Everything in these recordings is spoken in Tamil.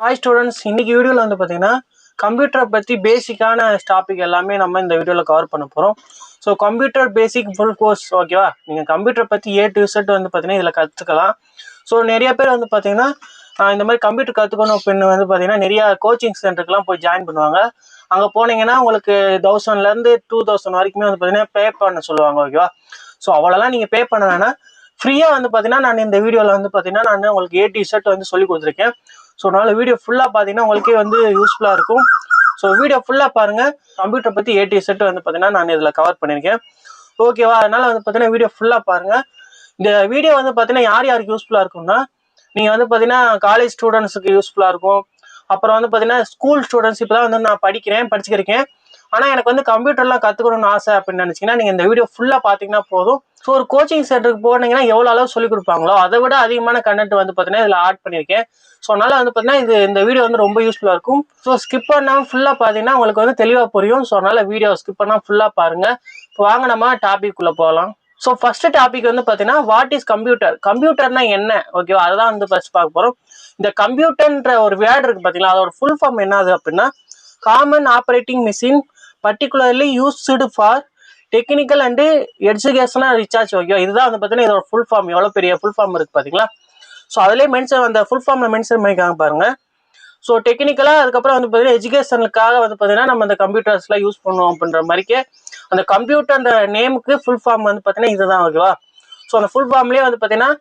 ஹாய் ஸ்டூடெண்ட்ஸ், இன்னைக்கு வீடியோவில் வந்து பார்த்தீங்கன்னா கம்ப்யூட்டரை பற்றி பேசிக்கான டாபிக் எல்லாமே நம்ம இந்த வீடியோவில் கவர் பண்ண போகிறோம். ஸோ கம்ப்யூட்டர் பேசிக் ஃபுல் கோர்ஸ் ஓகேவா. நீங்கள் கம்ப்யூட்டர் பற்றி A to Z வந்து பார்த்தீங்கன்னா இதில் கற்றுக்கலாம். ஸோ நிறைய பேர் வந்து பார்த்தீங்கன்னா இந்த மாதிரி கம்ப்யூட்டர் கற்றுக்கணும் அப்படின்னு வந்து பார்த்தீங்கன்னா நிறைய கோச்சிங் சென்டருக்குலாம் போய் ஜாயின் பண்ணுவாங்க. அங்கே போனீங்கன்னா உங்களுக்கு 1000லேருந்து 2000 வரைக்குமே வந்து பார்த்தீங்கன்னா பே பண்ண சொல்லுவாங்க ஓகேவா. ஸோ அவ்வளோலாம் நீங்கள் பே பண்ண வேணாம். ஃப்ரீயாக வந்து பார்த்தீங்கன்னா நான் இந்த வீடியோவில் வந்து பார்த்தீங்கன்னா நான் உங்களுக்கு A to Z வந்து சொல்லி கொடுத்துருக்கேன். ஸோ அதனால வீடியோ ஃபுல்லாக பார்த்தீங்கன்னா உங்களுக்கே வந்து யூஸ்ஃபுல்லாக இருக்கும். ஸோ வீடியோ ஃபுல்லாக பாருங்கள். கம்ப்யூட்டர் பற்றி A to Z வந்து பார்த்தீங்கன்னா நான் இதில் கவர் பண்ணியிருக்கேன் ஓகேவா. அதனால் வந்து பார்த்தீங்கன்னா வீடியோ ஃபுல்லாக பாருங்கள். இந்த வீடியோ வந்து பார்த்தீங்கன்னா யார் யாருக்கு யூஸ்ஃபுல்லாக இருக்கும்னா, நீங்கள் வந்து பார்த்தீங்கன்னா காலேஜ் ஸ்டூடெண்ட்ஸுக்கு யூஸ்ஃபுல்லாக இருக்கும். அப்புறம் வந்து பார்த்தீங்கன்னா ஸ்கூல் ஸ்டூடெண்ட்ஸ் இப்போ தான் வந்து நான் படிச்சுக்கிறேன். ஆனால் எனக்கு வந்து கம்ப்யூட்டர்லாம் கற்றுக்கணும்னு ஆசை அப்படின்னு நினச்சிங்கன்னா நீங்கள் இந்த வீடியோ ஃபுல்லாக பார்த்தீங்கன்னா போதும். ஸோ ஒரு கோச்சிங் சென்டருக்கு போனீங்கன்னா எவ்வளோ அளவு சொல்லிக் கொடுப்பாங்களோ அதை விட அதிகமான கண்டென்ட் வந்து பார்த்தீங்கன்னா இதில் ஆட் பண்ணியிருக்கேன். ஸோ அதனால் வந்து பார்த்தீங்கன்னா இந்த வீடியோ வந்து ரொம்ப யூஸ்ஃபுல்லாக இருக்கும். ஸோ ஸ்கிப் பண்ணாமல் ஃபுல்லாக பார்த்தீங்கன்னா உங்களுக்கு வந்து தெளிவாக புரியும். ஸோ அதனால் வீடியோ ஸ்கிப் பண்ணாமல் ஃபுல்லாக பாருங்கள். இப்போ வாங்க நம்ம டாபிக்குள்ளே போகலாம். ஸோ ஃபர்ஸ்ட் டாபிக் வந்து பார்த்தீங்கன்னா வாட் இஸ் கம்ப்யூட்டர், கம்ப்யூட்டர்னா என்ன ஓகேவா, அதுதான் வந்து ஃபர்ஸ்ட் பார்க்க போகிறோம். இந்த கம்ப்யூட்டர்ன்ற ஒரு வேர்டு இருக்குது பார்த்தீங்களா, அதோட ஃபுல் ஃபார்ம் என்னது அப்படின்னா common operating machine particularly used for technical and educational research okay. இதுதான் வந்து பார்த்தீங்கன்னா இதோட ஃபுல் ஃபார்ம். எவ்வளோ பெரிய ஃபுல் ஃபார்ம் இருக்குது பார்த்தீங்களா. ஸோ அதிலே மென்ஷன் அந்த ஃபுல் ஃபார்மில் மென்ஷன் பண்ணிக்காங்க பாருங்க. ஸோ டெக்னிக்கலாக அதுக்கப்புறம் வந்து பார்த்தீங்கன்னா எஜுகேஷனுக்காக வந்து பார்த்தீங்கன்னா நம்ம அந்த கம்ப்யூட்டர்ஸ்லாம் யூஸ் பண்ணுவோம் அப்படின்ற மாதிரிக்கே அந்த கம்ப்யூட்டர் நேமுக்கு ஃபுல் ஃபார்ம் வந்து பார்த்தீங்கன்னா இதுதான் ஓகேவா. ஸோ அந்த ஃபுல் ஃபார்ம்லேயே வந்து பார்த்தீங்கன்னா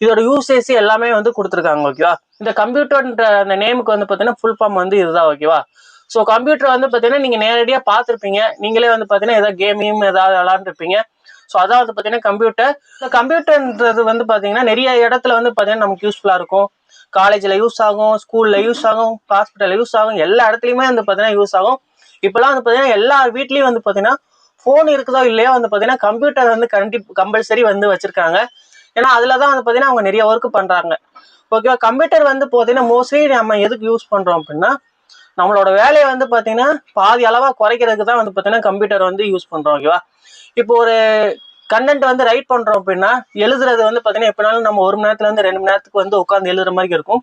இதோட யூசேஜ் எல்லாமே வந்து கொடுத்துருக்காங்க ஓகேவா. இந்த கம்ப்யூட்டர்ன்ற அந்த நேமுக்கு வந்து பார்த்தீங்கன்னா ஃபுல் ஃபார்ம் வந்து இதுதான் ஓகேவா. ஸோ கம்ப்யூட்டர் வந்து பார்த்தீங்கன்னா நீங்கள் நேரடியாக பார்த்துருப்பீங்க. நீங்களே வந்து பார்த்தீங்கன்னா ஏதாவது கேமையும் ஏதாவது விளாண்டுருப்பீங்க. ஸோ அதான் வந்து பார்த்தீங்கன்னா கம்ப்யூட்டர். இந்த கம்ப்யூட்டர்ன்றது வந்து பார்த்தீங்கன்னா நிறைய இடத்துல வந்து பார்த்தீங்கன்னா நமக்கு யூஸ்ஃபுல்லாக இருக்கும். காலேஜில் யூஸ் ஆகும், ஸ்கூலில் யூஸ் ஆகும், ஹாஸ்பிட்டலில் யூஸ் ஆகும், எல்லா இடத்துலையுமே வந்து பார்த்தீங்கன்னா யூஸ் ஆகும். இப்போலாம் வந்து பார்த்தீங்கன்னா எல்லா வீட்லேயும் வந்து பார்த்தீங்கன்னா ஃபோன் இருக்குதோ இல்லையோ வந்து பார்த்தீங்கன்னா கம்ப்யூட்டர் வந்து கம்பல்சரி வந்து வச்சுருக்காங்க. ஏன்னா அதில் தான் வந்து பார்த்தீங்கன்னா அவங்க நிறைய ஒர்க் பண்ணுறாங்க ஓகேவா. கம்ப்யூட்டர் வந்து பார்த்தீங்கன்னா மோஸ்ட்லி நம்ம எதுக்கு யூஸ் பண்ணுறோம் அப்படின்னா நம்மளோட வேலையை வந்து பார்த்தீங்கன்னா பாதி அளவாக குறைக்கிறதுக்கு தான் வந்து பார்த்தீங்கன்னா கம்ப்யூட்டர் வந்து யூஸ் பண்ணுறோம் ஓகேவா. இப்போ ஒரு கண்டென்ட் வந்து ரைட் பண்ணுறோம் அப்படின்னா எழுதுறது வந்து பார்த்தீங்கன்னா எப்படினாலும் நம்ம 1 மணி நேரத்துலேருந்து 2 மணி நேரத்துக்கு வந்து உட்காந்து எழுதுற மாதிரி இருக்கும்.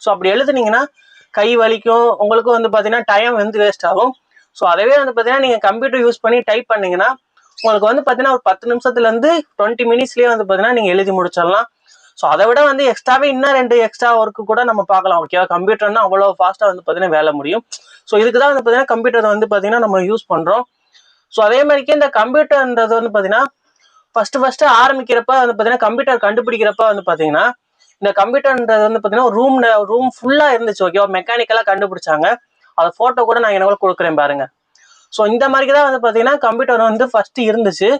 ஸோ அப்படி எழுதுனீங்கன்னா கை வலிக்கும், உங்களுக்கும் வந்து பார்த்தீங்கன்னா டைம் வந்து வேஸ்ட் ஆகும். ஸோ அதவே வந்து பார்த்தீங்கன்னா நீங்கள் கம்ப்யூட்டர் யூஸ் பண்ணி டைப் பண்ணிங்கன்னா உங்களுக்கு வந்து பார்த்தீங்கன்னா ஒரு 10 நிமிஷத்துலேருந்து 20 மினிட்ஸ்லேயே வந்து பார்த்தீங்கன்னா நீங்கள் எழுதி முடிச்சிடலாம். ஸோ அதை விட வந்து எக்ஸ்ட்ராவே இன்னும் 2 எக்ஸ்ட்ரா ஒர்க்கு கூட நம்ம பார்க்கலாம் ஓகேவா. கம்ப்யூட்டர்னா அவ்வளோ ஃபாஸ்ட்டாக வந்து பார்த்தீங்கன்னா வேலை முடியும். ஸோ இதுக்கு தான் வந்து பார்த்தீங்கன்னா கம்ப்யூட்டர் வந்து பார்த்தீங்கன்னா நம்ம யூஸ் பண்ணுறோம். ஸோ அதே மாதிரிக்கே இந்த கம்ப்யூட்டர்ன்றது வந்து பார்த்தீங்கன்னா ஃபர்ஸ்ட் ஆரம்பிக்கிறப்ப வந்து பார்த்தீங்கன்னா கம்ப்யூட்டர் கண்டுபிடிக்கிறப்ப வந்து பார்த்தீங்கன்னா இந்த கம்ப்யூட்டர்ன்றது வந்து பார்த்தீங்கன்னா ரூம் ஃபுல்லாக இருந்துச்சு ஓகேவா. மெக்கானிக்கலாக கண்டுபிடிச்சாங்க. அதை ஃபோட்டோ கூட நான் எனக்கு கொடுக்குறேன் பாருங்க. ஸோ இந்த மாதிரி தான் வந்து பார்த்தீங்கன்னா கம்ப்யூட்டர் வந்து ஃபர்ஸ்ட் இருந்துச்சு.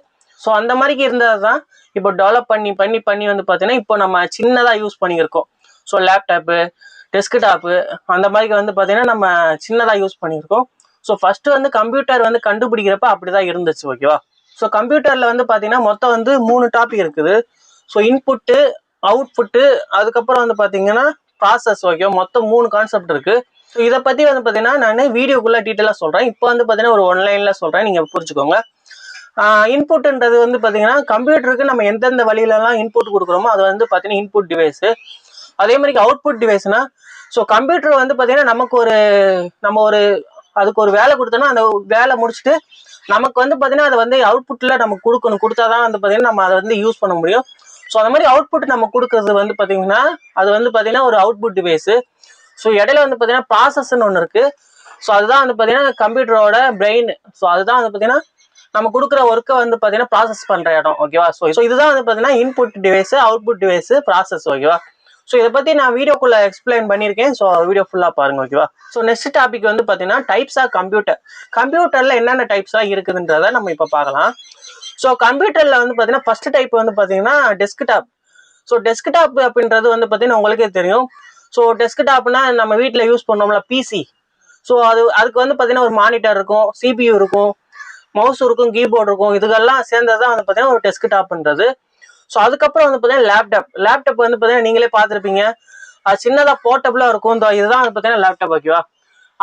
ஸோ அந்த மாதிரிக்கு இருந்தது தான் இப்போ டெவலப் பண்ணி வந்து பார்த்தீங்கன்னா இப்போ நம்ம சின்னதாக யூஸ் பண்ணியிருக்கோம். ஸோ லேப்டாப்பு, டெஸ்க்டாப்பு அந்த மாதிரி வந்து பார்த்தீங்கன்னா நம்ம சின்னதாக யூஸ் பண்ணியிருக்கோம். ஸோ ஃபர்ஸ்ட் வந்து கம்ப்யூட்டர் வந்து கண்டுபிடிக்கிறப்ப அப்படி தான் இருந்துச்சு ஓகேவா. ஸோ கம்ப்யூட்டரில் வந்து பார்த்தீங்கன்னா மொத்தம் வந்து 3 டாபிக் இருக்குது. ஸோ இன்புட்டு, அவுட்புட்டு, அதுக்கப்புறம் வந்து பார்த்தீங்கன்னா ப்ராசஸ் ஓகேவா. மொத்தம் 3 கான்செப்ட் இருக்குது. ஸோ இதை பற்றி வந்து பார்த்தீங்கன்னா நான் வீடியோக்குள்ளே டீட்டெயிலாக சொல்கிறேன். இப்போ வந்து பார்த்தீங்கன்னா ஒரு ஒன்லைனில் சொல்கிறேன், நீங்கள் புரிஞ்சுக்கோங்க. இன்புட்ன்றது வந்து பார்த்தீங்கன்னா கம்ப்யூட்டருக்கு நம்ம எந்தெந்த வழியிலலாம் இன்புட் கொடுக்குறோமோ அது வந்து பார்த்தீங்கன்னா இன்புட் டிவைஸு. அதே மாதிரி அவுட்புட் டிவைஸ்னா ஸோ கம்ப்யூட்டர் வந்து பார்த்தீங்கன்னா நம்ம ஒரு அதுக்கு ஒரு வேலை கொடுத்தோன்னா அந்த வேலை முடிச்சுட்டு நமக்கு வந்து பார்த்தீங்கன்னா அதை வந்து அவுட்புட்டில் நமக்கு கொடுத்தா தான் வந்து பார்த்தீங்கன்னா நம்ம அதை வந்து யூஸ் பண்ண முடியும். ஸோ அந்த மாதிரி அவுட்புட் நம்ம கொடுக்கறது வந்து பார்த்தீங்கன்னா அது வந்து பார்த்தீங்கன்னா ஒரு அவுட்புட் டிவைஸு. ஸோ இடையில வந்து பார்த்தீங்கன்னா ப்ராசஸ்ன்னு ஒன்று இருக்குது. ஸோ அதுதான் வந்து பார்த்தீங்கன்னா கம்ப்யூட்டரோட பிரெயின். ஸோ அதுதான் வந்து பார்த்தீங்கன்னா நம்ம கொடுக்குற ஒர்க்கை வந்து பார்த்தீங்கன்னா ப்ராசஸ் பண்ணுற இடம் ஓகேவா. ஸோ இதுதான் வந்து பார்த்தீங்கன்னா input device, output device, process ஓகேவா. ஸோ இதை பற்றி நான் வீடியோக்குள்ளே எக்ஸ்பிளைன் பண்ணியிருக்கேன். ஸோ வீடியோ ஃபுல்லாக பாருங்கள் ஓகேவா. ஸோ நெக்ஸ்ட் டாபிக் வந்து பார்த்தீங்கன்னா டைப்ஸ் ஆஃப் கம்ப்யூட்டரில் என்னென்ன டைப்ஸாக இருக்குதுன்றதை நம்ம இப்போ பார்க்கலாம். ஸோ கம்ப்யூட்டரில் வந்து பார்த்தீங்கன்னா ஃபர்ஸ்ட் டைப் வந்து பார்த்தீங்கன்னா டெஸ்க்டாப். ஸோ டெஸ்க்டாப் அப்படின்றது வந்து பார்த்தீங்கன்னா உங்களுக்கே தெரியும். ஸோ டெஸ்க்டாப்னா நம்ம வீட்டில் யூஸ் பண்ணோம்ல பிசி. ஸோ அதுக்கு வந்து பார்த்தீங்கன்னா ஒரு மானிட்டர் இருக்கும், CPU இருக்கும், மவுஸ் இருக்கும், கீபோர்டு இருக்கும். இதுக்கெல்லாம் சேர்ந்தது தான் வந்து பார்த்தீங்கன்னா ஒரு டெஸ்க்டாப்ன்றது. ஸோ அதுக்கப்புறம் வந்து பார்த்தீங்கன்னா லேப்டாப் வந்து பார்த்தீங்கன்னா நீங்களே பார்த்துருப்பீங்க. அது சின்னதாக போர்ட்டபுளாக இருக்கும். இதுதான் வந்து பார்த்தீங்கன்னா லேப்டாப் ஓகேவா.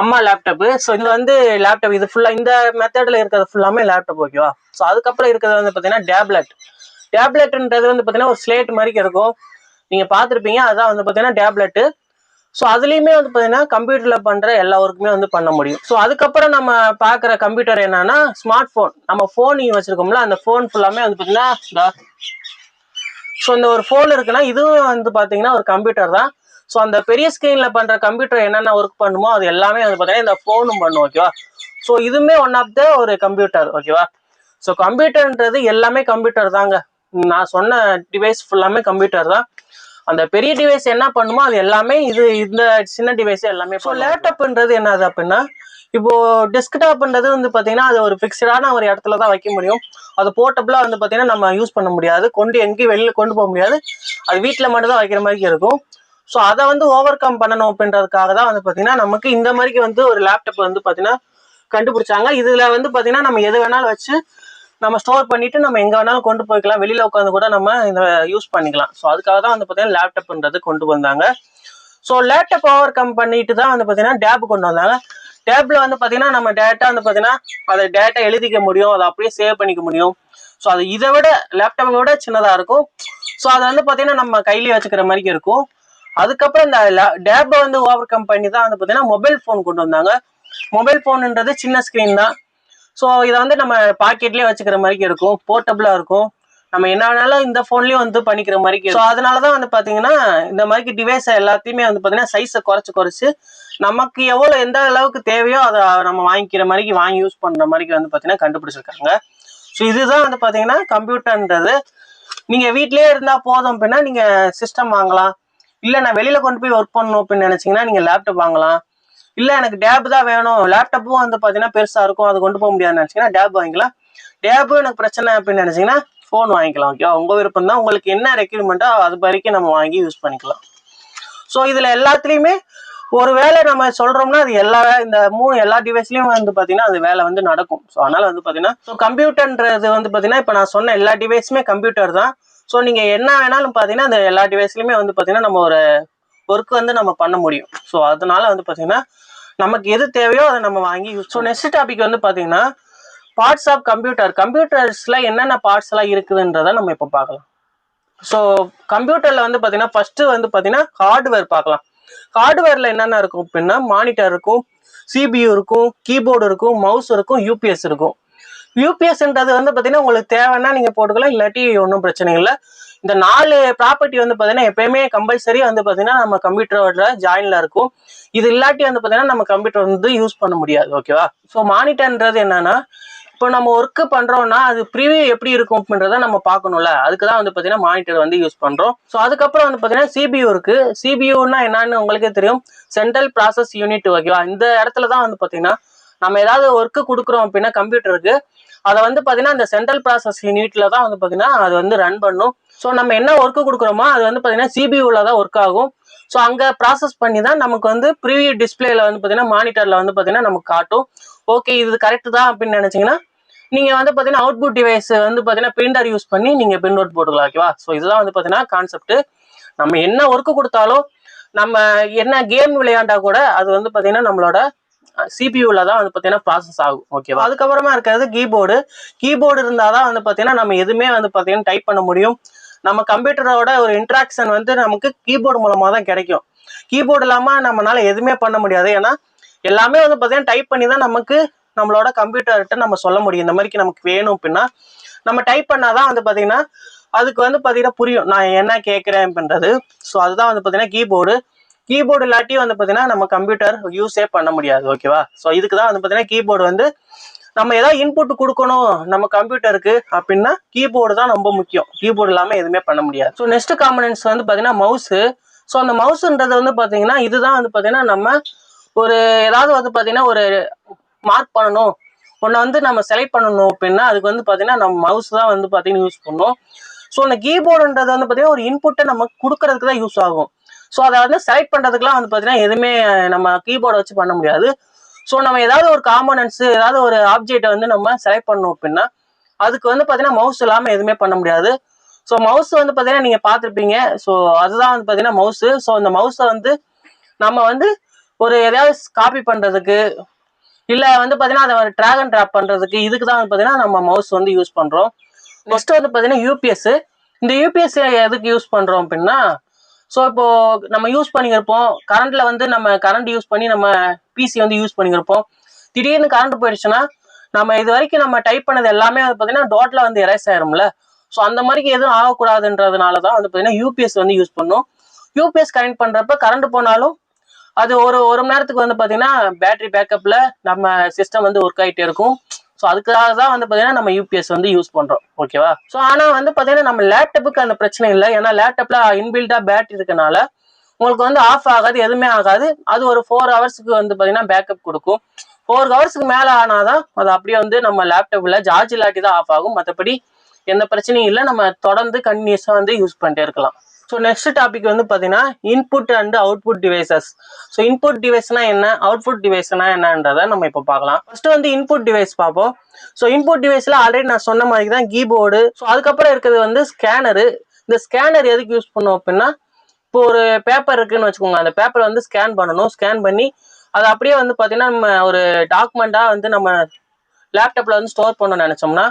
அம்மா லேப்டாப்பு. ஸோ இது வந்து லேப்டாப் இது ஃபுல்லாக இந்த மெத்தடில் இருக்கிறது ஃபுல்லாமே லேப்டாப் ஓகேவா. ஸோ அதுக்கப்புறம் இருக்கிறது வந்து பார்த்தீங்கன்னா டேப்லெட்ன்றது வந்து பார்த்தீங்கன்னா ஒரு ஸ்லேட் மாதிரி இருக்கும். நீங்கள் பார்த்துருப்பீங்க. அதுதான் வந்து பார்த்தீங்கன்னா டேப்லெட்டு. ஸோ அதுலேயுமே வந்து பார்த்தீங்கன்னா கம்ப்யூட்டரில் பண்ணுற எல்லா ஒர்க்குமே வந்து பண்ண முடியும். ஸோ அதுக்கப்புறம் நம்ம பார்க்குற கம்ப்யூட்டர் என்னன்னா ஸ்மார்ட் ஃபோன். நம்ம ஃபோன் வச்சுருக்கோம்ல, அந்த ஃபோன் ஃபுல்லாமே வந்து பார்த்தீங்கன்னா ஸோ இந்த ஒரு ஃபோன் இருக்குன்னா இதுவும் வந்து பார்த்தீங்கன்னா ஒரு கம்ப்யூட்டர் தான். ஸோ அந்த பெரிய ஸ்க்ரீனில் பண்ணுற கம்ப்யூட்டர் என்னென்ன ஒர்க் பண்ணுமோ அது எல்லாமே வந்து பார்த்தீங்கன்னா இந்த ஃபோனும் பண்ணும். ஓகேவா? ஸோ இதுவுமே ஒன் ஆஃப் த ஒரு கம்ப்யூட்டர். ஓகேவா? ஸோ கம்ப்யூட்டர்ன்றது எல்லாமே கம்ப்யூட்டர் தாங்க. நான் சொன்ன டிவைஸ் ஃபுல்லாமே கம்ப்யூட்டர் தான். அந்த பெரிய டிவைஸ் என்ன பண்ணுமோ அது எல்லாமே இந்த சின்ன டிவைஸ் எல்லாமே. ஸோ லேப்டாப்ன்றது என்னது அப்படின்னா, இப்போ டெஸ்க்டாப்ன்றது வந்து பார்த்தீங்கன்னா அது ஒரு ஃபிக்ஸ்டான ஒரு இடத்துல தான் வைக்க முடியும். அது போர்ட்டபிளா வந்து பார்த்தீங்கன்னா நம்ம யூஸ் பண்ண முடியாது, எங்கேயும் வெளியில கொண்டு போக முடியாது. அது வீட்டில் மட்டும் தான் வைக்கிற மாதிரி இருக்கும். ஸோ அதை வந்து ஓவர் கம் பண்ணணும் அப்படின்றதுக்காக தான் வந்து பார்த்தீங்கன்னா நமக்கு இந்த மாதிரி வந்து ஒரு லேப்டாப் வந்து பார்த்தீங்கன்னா கண்டுபிடிச்சாங்க. இதுல வந்து பார்த்தீங்கன்னா நம்ம எது வேணாலும் வச்சு நம்ம ஸ்டோர் பண்ணிட்டு நம்ம எங்க வேணாலும் கொண்டு போய்க்கலாம், வெளியில உட்காந்து கூட நம்ம இதை யூஸ் பண்ணிக்கலாம். ஸோ அதுக்காக தான் வந்து பார்த்தீங்கன்னா லேப்டாப்ன்றது கொண்டு வந்தாங்க. ஸோ லேப்டாப் ஓவர் கம் பண்ணிட்டு தான் வந்து பார்த்தீங்கன்னா டேப் கொண்டு வந்தாங்க. டேப்ல வந்து பார்த்தீங்கன்னா நம்ம டேட்டா வந்து பார்த்தீங்கன்னா அதை டேட்டா எழுதிக்க முடியும், அதை அப்படியே சேவ் பண்ணிக்க முடியும். ஸோ அது இதை விட லேப்டாப்பை விட சின்னதாக இருக்கும். ஸோ அதை வந்து பார்த்தீங்கன்னா நம்ம கையிலேயே வச்சுக்கிற மாதிரி இருக்கும். அதுக்கப்புறம் இந்த டேப்பை வந்து ஓவர் கம் பண்ணி தான் வந்து பார்த்தீங்கன்னா மொபைல் ஃபோன் கொண்டு வந்தாங்க. மொபைல் ஃபோனுன்றது சின்ன ஸ்க்ரீன் தான். ஸோ இதை வந்து நம்ம பாக்கெட்லேயே வச்சுக்கிற மாதிரி இருக்கும், போர்ட்டபிளாக இருக்கும். நம்ம என்ன வேணாலும் இந்த ஃபோன்லேயும் வந்து பண்ணிக்கிற மாதிரி. ஸோ அதனால தான் வந்து பார்த்தீங்கன்னா இந்த மாதிரி டிவைஸை எல்லாத்தையுமே வந்து பார்த்தீங்கன்னா சைஸை குறைச்சி நமக்கு எவ்வளோ எந்த அளவுக்கு தேவையோ அதை நம்ம வாங்கிக்கிற மாதிரி வாங்கி யூஸ் பண்ணுற மாதிரி வந்து பார்த்தீங்கன்னா கண்டுபிடிச்சிருக்காங்க. ஸோ இதுதான் வந்து பார்த்தீங்கன்னா கம்ப்யூட்டர்ன்றது. நீங்கள் வீட்லேயே இருந்தால் போதும் அப்படின்னா நீங்கள் சிஸ்டம் வாங்கலாம். இல்லை நான் வெளியில் கொண்டு போய் ஒர்க் பண்ணணும் அப்படின்னு நினச்சிங்கன்னா நீங்கள் லேப்டாப் வாங்கலாம். இல்லை எனக்கு டேப் தான் வேணும், லேப்டாப்பும் வந்து பார்த்தீங்கன்னா பெருசாக இருக்கும், அது கொண்டு போக முடியாதுன்னு நினச்சிங்கன்னா டேப் வாங்கிக்கலாம். டேப்பும் எனக்கு பிரச்சனை அப்படின்னு நினச்சிங்கன்னா ஃபோன் வாங்கிக்கலாம். ஓகே, உங்கள் விருப்பம் தான். உங்களுக்கு என்ன ரெக்யூர்மெண்ட்டோ அது வரைக்கும் நம்ம வாங்கி யூஸ் பண்ணிக்கலாம். ஸோ இதில் எல்லாத்துலேயுமே ஒரு வேலை நம்ம சொல்கிறோம்னா அது எல்லா டிவைஸ்லையும் வந்து பார்த்தீங்கன்னா அது வேலை வந்து நடக்கும். ஸோ அதனால் வந்து பார்த்தீங்கன்னா கம்ப்யூட்டர்ன்றது வந்து பார்த்தீங்கன்னா இப்போ நான் சொன்ன எல்லா டிவைஸுமே கம்ப்யூட்டர் தான். ஸோ நீங்கள் என்ன வேணாலும் பார்த்தீங்கன்னா அந்த எல்லா டிவைஸ்லையுமே வந்து பார்த்தீங்கன்னா நம்ம ஒரு ஒர்க் வந்து நம்ம பண்ண முடியும். ஸோ அதனால வந்து பார்த்தீங்கன்னா நமக்கு எது தேவையோ அதை நம்ம வாங்கி யூஸ். ஸோ நெக்ஸ்ட் டாபிக் வந்து பார்த்தீங்கன்னா பார்ட்ஸ் ஆஃப் கம்ப்யூட்டர்ஸில் என்னென்ன பார்ட்ஸ் எல்லாம் இருக்குதுன்றதை நம்ம இப்போ பார்க்கலாம். ஸோ கம்ப்யூட்டரில் வந்து பார்த்தீங்கன்னா ஃபஸ்ட்டு வந்து பார்த்தீங்கன்னா ஹார்ட்வேர் பார்க்கலாம். ஹார்ட்வேரில் என்னென்ன இருக்கும் அப்படின்னா மானிட்டர் இருக்கும், சிபியூ இருக்கும், கீபோர்டு இருக்கும், மவுஸ் இருக்கும், யூபிஎஸ் இருக்கும். யூபிஎஸ்ன்றது வந்து பார்த்தீங்கன்னா உங்களுக்கு தேவைன்னா நீங்கள் போட்டுக்கலாம், இல்லாட்டி ஒன்றும் பிரச்சனை இல்லை. இந்த 4 ப்ராப்பர்ட்டி வந்து பார்த்தீங்கன்னா எப்பயுமே கம்பல்சரி வந்து பார்த்தீங்கன்னா நம்ம கம்ப்யூட்டரோட ஜாயின்ல இருக்கும். இது இல்லாட்டி வந்து பார்த்தீங்கன்னா நம்ம கம்ப்யூட்டர் வந்து யூஸ் பண்ண முடியாது. ஓகேவா? ஸோ மானிட்டர்ன்றது என்னன்னா இப்போ நம்ம ஒர்க்கு பண்ணுறோம்னா அது ப்ரிவியூ எப்படி இருக்கும் அப்படின்றத நம்ம பார்க்கணும்ல, அதுக்கு தான் வந்து பார்த்தீங்கன்னா மானிட்டர் வந்து யூஸ் பண்ணுறோம். ஸோ அதுக்கப்புறம் வந்து பார்த்தீங்கன்னா சிபியூ இருக்குது. சிபியூன்னா என்னன்னு உங்களுக்கே தெரியும், சென்ட்ரல் ப்ராசஸ் யூனிட். ஓகேவா? இந்த இடத்துல தான் வந்து பார்த்தீங்கன்னா நம்ம ஏதாவது ஒர்க்கு கொடுக்குறோம் அப்படின்னா கம்ப்யூட்டருக்கு, அதை வந்து பார்த்தீங்கன்னா இந்த சென்ட்ரல் ப்ராசஸ் யூனிட்ல தான் வந்து பார்த்தீங்கன்னா அது வந்து ரன் பண்ணும். ஸோ நம்ம என்ன ஒர்க்கு கொடுக்குறோமோ அது வந்து பார்த்தீங்கன்னா சிபியூவில் தான் ஒர்க் ஆகும். ஸோ அங்கே ப்ராசஸ் பண்ணி தான் நமக்கு வந்து ப்ரிவியூ டிஸ்பிளேல வந்து பார்த்தீங்கன்னா மானிட்டரில் வந்து பார்த்தீங்கன்னா நமக்கு காட்டும். ஓகே இது கரெக்டு தான் அப்படின்னு நினச்சிங்கன்னா நீங்கள் வந்து பார்த்தீங்கன்னா அவுட்புட் டிவைஸ் வந்து பார்த்தீங்கன்னா பிரிண்டர் யூஸ் பண்ணி நீங்கள் பிரிண்ட் அவுட் போட்டுக்கலாம். ஓகேவா? ஸோ இதுதான் வந்து பார்த்தீங்கன்னா கான்செப்ட். நம்ம என்ன ஒர்க்கு கொடுத்தாலும் நம்ம என்ன கேம் விளையாண்டா கூட அது வந்து பார்த்தீங்கன்னா நம்மளோட சிபியூல தான் வந்து பார்த்தீங்கன்னா ப்ராசஸ் ஆகும். ஓகேவா? அதுக்கப்புறமா இருக்கிறது கீபோர்டு இருந்தால் தான் வந்து பார்த்தீங்கன்னா நம்ம எதுவுமே வந்து பார்த்தீங்கன்னா டைப் பண்ண முடியும். நம்ம கம்ப்யூட்டரோட ஒரு இன்ட்ராக்ஷன் வந்து நமக்கு கீபோர்டு மூலமாக தான் கிடைக்கும். கீபோர்டு இல்லாமல் நம்மளால எதுவுமே பண்ண முடியாது. ஏன்னா எல்லாமே வந்து பார்த்தீங்கன்னா டைப் பண்ணி தான் நமக்கு நம்மளோட கம்ப்யூட்டர்கிட்ட நம்ம சொல்ல முடியும். இந்த மாதிரி நமக்கு வேணும் அப்படின்னா நம்ம டைப் பண்ணாதான் வந்து பார்த்தீங்கன்னா அதுக்கு வந்து பார்த்தீங்கன்னா புரியும் நான் என்ன கேட்குறேன் அப்படின்றது. ஸோ அதுதான் வந்து பார்த்தீங்கன்னா கீபோர்டு இல்லாட்டி வந்து பார்த்தீங்கன்னா நம்ம கம்ப்யூட்டர் யூஸே பண்ண முடியாது. ஓகேவா? ஸோ இதுக்கு தான் வந்து பார்த்தீங்கன்னா கீபோர்டு வந்து நம்ம ஏதாவது இன்புட் கொடுக்கணும் நம்ம கம்ப்யூட்டருக்கு அப்படின்னா கீபோர்டு தான் ரொம்ப முக்கியம். கீபோர்டு இல்லாமல் எதுவுமே பண்ண முடியாது. ஸோ நெக்ஸ்ட் காம்பனன்ட்ஸ் வந்து பார்த்தீங்கன்னா மவுஸு. ஸோ அந்த மவுஸுன்றது வந்து பார்த்தீங்கன்னா இதுதான் வந்து பார்த்தீங்கன்னா நம்ம ஒரு ஏதாவது வந்து பார்த்தீங்கன்னா ஒரு மார்க் பண்ணணும், ஒன்று வந்து நம்ம செலக்ட் பண்ணணும் அப்படின்னா அதுக்கு வந்து பார்த்தீங்கன்னா நம்ம மவுஸ் தான் வந்து பார்த்தீங்கன்னா யூஸ் பண்ணணும். ஸோ அந்த கீபோர்டுன்றது வந்து பார்த்தீங்கன்னா ஒரு இன்புட்டை நம்ம கொடுக்கறதுக்கு தான் யூஸ் ஆகும். ஸோ அதை வந்து செலக்ட் பண்ணுறதுக்குலாம் வந்து பார்த்தீங்கன்னா எதுவுமே நம்ம கீபோர்டை வச்சு பண்ண முடியாது. ஸோ நம்ம ஏதாவது ஒரு காம்பனன்ட்ஸு ஏதாவது ஒரு ஆப்ஜெக்டை வந்து நம்ம செலக்ட் பண்ணணும் அப்படின்னா அதுக்கு வந்து பார்த்தீங்கன்னா மவுஸ் இல்லாமல் எதுவுமே பண்ண முடியாது. ஸோ மவுஸ் வந்து பார்த்தீங்கன்னா நீங்கள் பார்த்துருப்பீங்க. ஸோ அதுதான் வந்து பார்த்தீங்கன்னா மவுஸு. ஸோ அந்த மவுஸை வந்து நம்ம வந்து ஒரு எதாவது காப்பி பண்ணுறதுக்கு இல்லை வந்து பார்த்தீங்கன்னா அதை ட்ராக் அண்ட் ட்ராப் பண்ணுறதுக்கு இதுக்கு தான் வந்து பார்த்தீங்கன்னா நம்ம மவுஸ் வந்து யூஸ் பண்ணுறோம். நெக்ஸ்ட் வந்து பார்த்தீங்கன்னா யூபிஎஸ். இந்த யூபிஎஸ் எதுக்கு யூஸ் பண்ணுறோம் அப்படின்னா ஸோ இப்போ நம்ம யூஸ் பண்ணியிருப்போம், கரண்ட்ல வந்து நம்ம கரண்ட் யூஸ் பண்ணி நம்ம பிசி வந்து யூஸ் பண்ணியிருப்போம். திடீர்னு கரண்ட் போயிடுச்சுன்னா நம்ம இது வரைக்கும் நம்ம டைப் பண்ணது எல்லாமே வந்து பார்த்தீங்கன்னா டோட்டலா வந்து எரேஸ் ஆயிரும்ல. ஸோ அந்த மாதிரி எதுவும் ஆகக்கூடாதுன்றதுனால தான் வந்து பார்த்தீங்கன்னா யூபிஎஸ் வந்து யூஸ் பண்ணும். யூபிஎஸ் கனெக்ட் பண்றப்ப கரண்ட் போனாலும் அது ஒரு ஒரு மணி நேரத்துக்கு வந்து பார்த்தீங்கன்னா பேட்டரி பேக்கப்ல நம்ம சிஸ்டம் வந்து ஒர்க் ஆகிட்டே இருக்கும். ஸோ அதுக்காக தான் வந்து பார்த்தீங்கன்னா நம்ம யூபிஎஸ் வந்து யூஸ் பண்றோம். ஓகேவா? ஸோ ஆனால் வந்து பார்த்தீங்கன்னா நம்ம லேப்டாப்புக்கு அந்த பிரச்சனை இல்லை. ஏன்னா லேப்டாப்ல இன்பில்டா பேட்டரி இருக்கனால உங்களுக்கு வந்து ஆஃப் ஆகாது, எதுவுமே ஆகாது. அது ஒரு 4 ஹவர்ஸ்க்கு வந்து பார்த்தீங்கன்னா பேக்கப் கொடுக்கும். 4 ஹவர்ஸ்க்கு மேலே ஆனாதான் அது அப்படியே வந்து நம்ம லேப்டாப்ல சார்ஜ் இல்லாட்டி தான் ஆஃப் ஆகும். மற்றபடி எந்த பிரச்சனையும் இல்லை. நம்ம தொடர்ந்து கண்டினியூஸா வந்து யூஸ் பண்ணிட்டே இருக்கலாம். ஸோ நெக்ஸ்ட் டாபிக் வந்து பார்த்தீங்கன்னா input and output devices. So input டிவைஸ்னா என்ன, அவுட்புட் டிவைஸ்னா என்னன்றதை நம்ம இப்போ பார்க்கலாம். ஃபர்ஸ்ட் வந்து இன்புட் டிவைஸ் பார்ப்போம். ஸோ இன்புட் டிவைஸ்ல ஆல்ரெடி நான் சொன்ன மாதிரி தான் கீபோர்டு. ஸோ அதுக்கப்புறம் இருக்கிறது வந்து ஸ்கேனரு. இந்த ஸ்கேனர் எதுக்கு யூஸ் பண்ணுவோம் அப்படின்னா, இப்போ ஒரு பேப்பர் இருக்குன்னு வச்சுக்கோங்க, அந்த பேப்பர் வந்து ஸ்கேன் பண்ணணும். ஸ்கேன் பண்ணி அதை அப்படியே வந்து பார்த்தீங்கன்னா நம்ம ஒரு டாக்குமெண்டா வந்து நம்ம லேப்டாப்ல வந்து ஸ்டோர் பண்ணணும்னு நினைச்சோம்னா